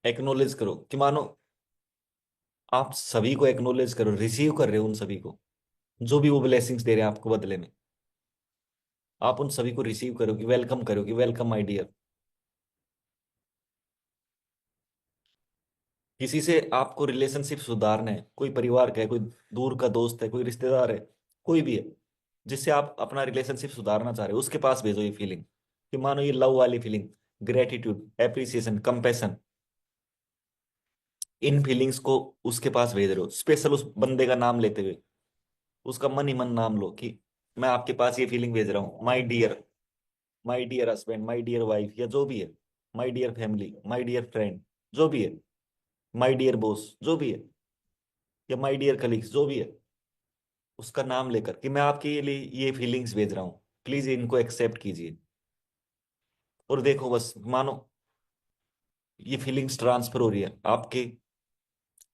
एक्नोलेज करो कि मानो आप सभी को एक्नोलेज करो, रिसीव कर रहे हो उन सभी को, जो भी वो ब्लेसिंग्स दे रहे हैं आपको बदले में। आप उन सभी को रिसीव करो कि वेलकम करो कि वेलकम माय डियर। किसी से आपको रिलेशनशिप सुधारना है, कोई परिवार का है, कोई दूर का दोस्त है, कोई रिश्तेदार है, कोई भी है, जिससे आप अपना रिलेशनशिप सुधारना चाह रहे हो, उसके पास भेजो ये फीलिंग कि मानो ये लव वाली फीलिंग, ग्रेटिट्यूड, एप्रिसिएशन, कंपैशन, इन फीलिंग्स को उसके पास भेज रहे हो, स्पेशल उस बंदे का नाम लेते हुए, उसका मन ही मन नाम लो कि मैं आपके पास ये फीलिंग भेज रहा हूँ my dear, my dear husband, my dear wife, या जो भी है, my dear family, my dear friend, जो भी है, माई डियर बॉस, जो भी है, या माई डियर कलीग्स, जो भी है, उसका नाम लेकर कि मैं आपके लिए ये फीलिंग्स भेज रहा हूँ, प्लीज इनको एक्सेप्ट कीजिए। और देखो बस, मानो ये फीलिंग्स ट्रांसफर हो रही है आपके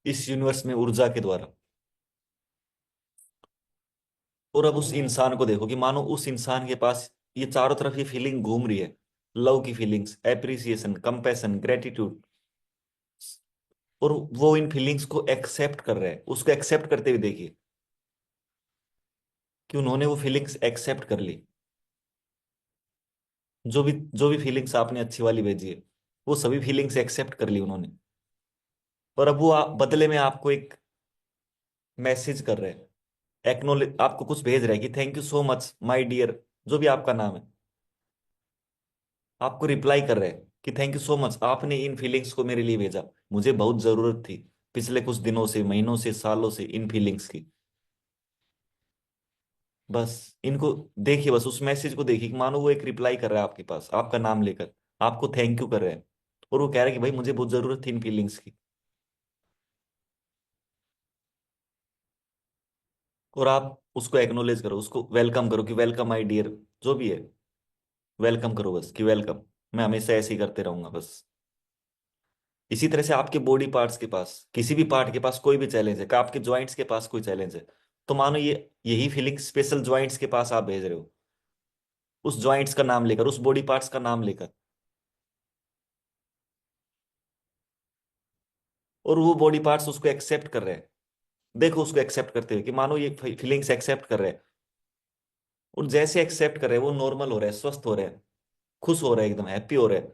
इस यूनिवर्स में ऊर्जा के द्वारा। और अब उस इंसान को देखो कि मानो उस इंसान के पास ये चारों तरफ ये फीलिंग घूम रही है, लव की फीलिंग्स, एप्रिसिएशन, कंपैशन, ग्रेटिट्यूड। और वो इन फीलिंग्स को एक्सेप्ट कर रहे हैं, उसको एक्सेप्ट करते हुए देखिए कि उन्होंने वो फीलिंग्स एक्सेप्ट कर ली। जो भी फीलिंग्स आपने अच्छी वाली भेजी है, वो सभी फीलिंग्स एक्सेप्ट कर ली उन्होंने। और अब वो बदले में आपको एक मैसेज कर रहे हैं, एक्नोलेज, आपको कुछ भेज रहे हैं कि thank you so much my dear, जो भी आपका नाम है, आपको रिप्लाई कर रहे हैं कि थैंक यू सो मच, आपने इन फीलिंग्स को मेरे लिए भेजा, मुझे बहुत जरूरत थी पिछले कुछ दिनों से, महीनों से, सालों से इन फीलिंग्स की। बस इनको देखिए, बस उस मैसेज को देखिए कि मानो वो एक रिप्लाई कर रहा है आपके पास, आपका नाम लेकर, आपको थैंक यू कर रहे हैं। और वो कह रहा है कि भाई मुझे बहुत जरूरत थी इन फीलिंग्स की। और आप उसको एक्नोलेज करो, उसको वेलकम करो कि वेलकम माय डियर, जो भी है, वेलकम करो बस कि वेलकम। मैं हमेशा ऐसे ही करते रहूंगा बस। इसी तरह से आपके बॉडी पार्ट्स के पास, किसी भी पार्ट के पास कोई भी चैलेंज है, का आपके ज्वाइंट्स के पास कोई चैलेंज है, तो मानो ये यही फीलिंग स्पेशल ज्वाइंट्स के पास आप भेज रहे हो, उस ज्वाइंट्स का नाम लेकर, उस बॉडी पार्ट्स का नाम लेकर, और वो बॉडी पार्ट्स उसको एक्सेप्ट कर रहे हैं। देखो उसको एक्सेप्ट करते हुए कि मानो ये फीलिंग्स एक्सेप्ट कर रहे हैं, और जैसे एक्सेप्ट कर रहे हैं वो नॉर्मल हो रहा है, स्वस्थ हो रहे हैं, खुश हो रहे हैं, एकदम हैप्पी हो रहे हैं,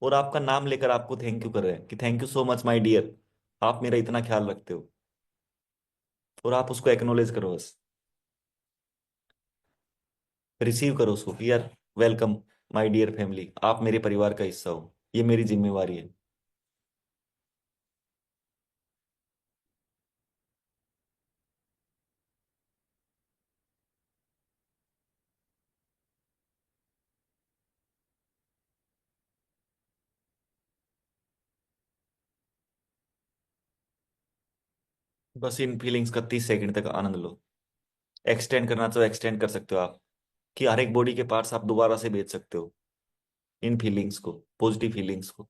और आपका नाम लेकर आपको थैंक यू कर रहे हैं कि thank you so much my dear, आप मेरा इतना ख्याल रखते हो। और आप उसको एक्नोलेज करो बस, रिसीव करो उसको कि यार वेलकम माय डियर फैमिली, आप मेरे परिवार का हिस्सा हो, ये मेरी जिम्मेवारी है। बस इन फीलिंग्स का 30 सेकंड तक आनंद लो। एक्सटेंड करना चाहो एक्सटेंड कर सकते हो आप, कि हर एक बॉडी के पार्ट्स आप दोबारा से भेज सकते हो इन फीलिंग्स को, पॉजिटिव फीलिंग्स को।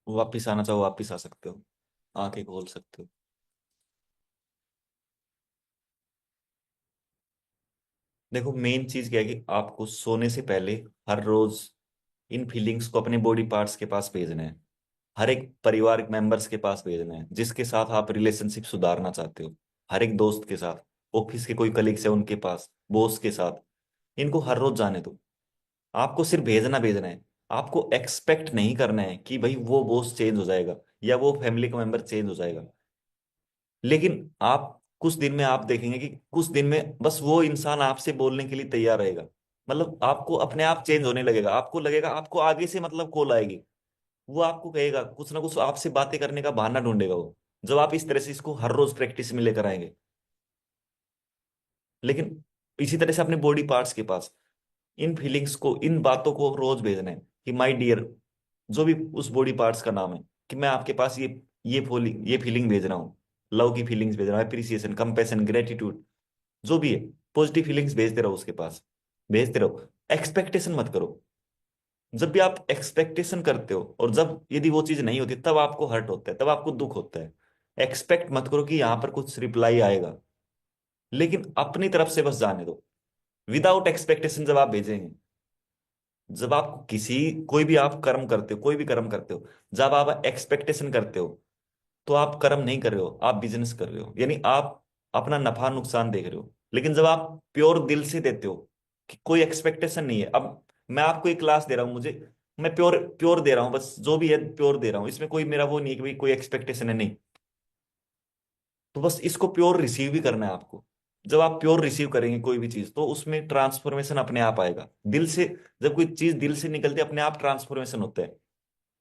वापिस आना चाहो वापिस आ सकते हो, आंखें खोल सकते हो। देखो मेन चीज क्या है कि आपको सोने से पहले हर रोज इन फीलिंग्स को अपने बॉडी पार्ट्स के पास भेजना है, हर एक परिवार मेंबर्स के पास भेजना है जिसके साथ आप रिलेशनशिप सुधारना चाहते हो, हर एक दोस्त के साथ, ऑफिस के कोई कलीग्स है उनके पास, बॉस के साथ, इनको हर रोज जाने दो। आपको सिर्फ भेजना भेजना है, आपको एक्सपेक्ट नहीं करना है कि भाई वो बॉस चेंज हो जाएगा या वो फैमिली का मेंबर चेंज हो जाएगा। लेकिन आप कुछ दिन में आप देखेंगे कि कुछ दिन में बस वो इंसान आपसे बोलने के लिए तैयार रहेगा, मतलब आपको अपने आप चेंज होने लगेगा, आपको लगेगा आपको आगे से मतलब कॉल आएगी, वो आपको कहेगा कुछ ना कुछ, आपसे बातें करने का बहाना ढूंढेगा वो, जब आप इस तरह से इसको हर रोज प्रैक्टिस में लेकर आएंगे। लेकिन इसी तरह से अपने बॉडी पार्ट्स के पास इन फीलिंग्स को, इन बातों को रोज भेजना है कि माय डियर, जो भी उस बॉडी पार्ट्स का नाम है, कि मैं आपके पास ये फीलिंग भेज रहा हूँ, लव की फीलिंग्स भेज रहा हूँ, अप्रिसिएशन, कंपैशन, ग्रेटिट्यूड, जो भी है, पॉजिटिव फीलिंग्स भेजते रहो उसके पास, भेजते रहो। एक्सपेक्टेशन मत करो। जब भी आप एक्सपेक्टेशन करते हो और जब यदि वो चीज नहीं होती तब आपको हर्ट होता है, तब आपको दुख होता है। एक्सपेक्ट मत करो कि यहां पर कुछ रिप्लाई आएगा, लेकिन अपनी तरफ से बस जाने दो, विदाउट एक्सपेक्टेशन जब आप भेजेंगे। जब आप किसी, कोई भी आप कर्म करते हो, कोई भी कर्म करते हो, जब आप एक्सपेक्टेशन करते हो, तो आप कर्म नहीं कर रहे हो, आप बिजनेस कर रहे हो, यानी आप अपना नफा नुकसान देख रहे हो। लेकिन जब आप प्योर दिल से देते हो कि कोई एक्सपेक्टेशन नहीं है, अब मैं आपको एक क्लास दे रहा हूं, मुझे, मैं प्योर प्योर दे रहा हूं, बस जो भी है प्योर दे रहा हूं, इसमें कोई मेरा वो नहीं है कि भाई कोई एक्सपेक्टेशन है, नहीं। तो बस इसको प्योर रिसीव भी करना है आपको। जब आप प्योर रिसीव करेंगे कोई भी चीज, तो उसमें ट्रांसफॉर्मेशन अपने आप आएगा दिल से। जब कोई चीज दिल से निकलती है, अपने आप ट्रांसफॉर्मेशन होता है।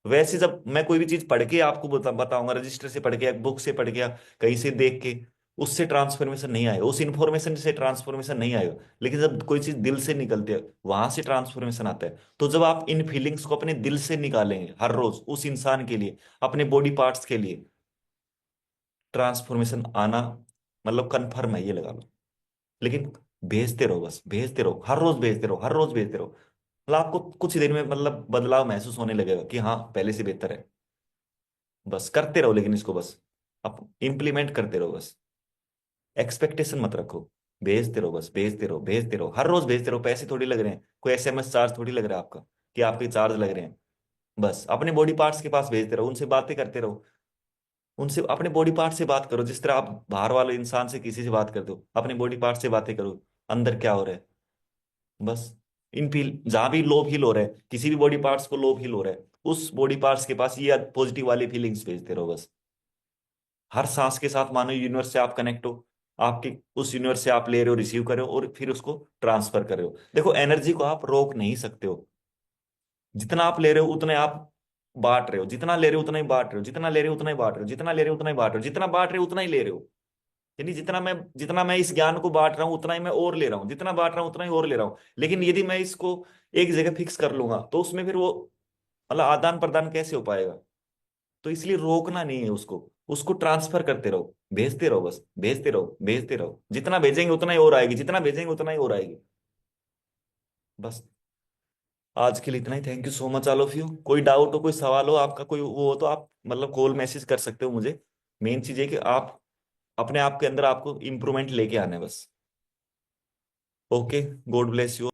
वैसे जब मैं कोई भी चीज पढ़ के आपको बताऊंगा, रजिस्टर से पढ़ के या बुक से पढ़ के या कहीं से देख के, उससे ट्रांसफॉर्मेशन नहीं आएगा, उस इंफॉर्मेशन से ट्रांसफॉर्मेशन नहीं आएगा। लेकिन जब कोई चीज दिल से निकलती है, वहां से ट्रांसफॉर्मेशन आता है। तो जब आप इन फीलिंग्स को अपने दिल से निकालेंगे हर रोज उस इंसान के लिए, अपने बॉडी पार्ट्स के लिए, ट्रांसफॉर्मेशन आना मतलब कन्फर्म है, ये लगा लो। लेकिन भेजते रहो, बस भेजते रहो, हर रोज भेजते रहो, हर रोज भेजते रहो, मतलब आपको कुछ दिन में मतलब बदलाव महसूस होने लगेगा कि हाँ पहले से बेहतर है। बस करते रहो, लेकिन इसको बस आप इम्प्लीमेंट करते रहो बस। एक्सपेक्टेशन मत रखो, भेजते रहो, बस भेजते रहो, भेजते रहो, हर रोज भेजते रहो। पैसे थोड़ी लग रहे हैं, कोई एसएमएस चार्ज थोड़ी लग रहा है आपका कि आपके चार्ज लग रहे हैं। बस अपने बॉडी पार्ट्स के पास भेजते रहो, उनसे बातें करते रहो, उनसे अपने बॉडी पार्ट से बात करो, जिस तरह आप बाहर वाले इंसान से किसी से बात करते हो, अपने बॉडी पार्ट से बातें करो, अंदर क्या हो रहा है। बस इन फील, जहां भी लो फील हो रहा है, किसी भी बॉडी पार्ट्स को लो फील हो रहा है, उस बॉडी पार्ट्स के पास ये पॉजिटिव वाली फीलिंग्स भेजते रहो बस। हर सांस के साथ मानो यूनिवर्स से आप कनेक्ट हो, आपके उस यूनिवर्स से आप ले रहे हो, रिसीव कर रहे हो, और फिर उसको ट्रांसफर कर रहे हो। देखो एनर्जी को आप रोक नहीं सकते हो, जितना आप ले रहे हो उतने आप बांट रहे हो, जितना ले रहे हो उतना ही बांट रहे हो, जितना ले रहे हो उतना ही बांट रहे हो, जितना ले रहे हो उतना ही बांट रहे हो, जितना बांट रहे हो उतना ही ले रहे हो। यानी जितना मैं इस ज्ञान को बांट रहा हूं उतना ही मैं और ले रहा हूं, जितना बांट रहा हूं उतना ही और ले रहा हूं। लेकिन यदि मैं इसको एक जगह फिक्स कर लूंगा, तो उसमें फिर वो मतलब आदान प्रदान कैसे हो पाएगा? तो इसलिए रोकना नहीं है उसको, उसको ट्रांसफर करते रहो, भेजते रहो, बस भेजते रहो, भेजते रहो, जितना भेजेंगे उतना ही और आएगी, जितना भेजेंगे उतना ही और आएगी। बस आज के लिए इतना ही। Thank you so much all of you. कोई डाउट हो, कोई सवाल हो आपका, कोई वो हो तो आप मतलब कॉल मैसेज कर सकते हो मुझे। मेन चीज है कि आप अपने आप के अंदर आपको इम्प्रूवमेंट लेके आना है बस। Okay, God bless you.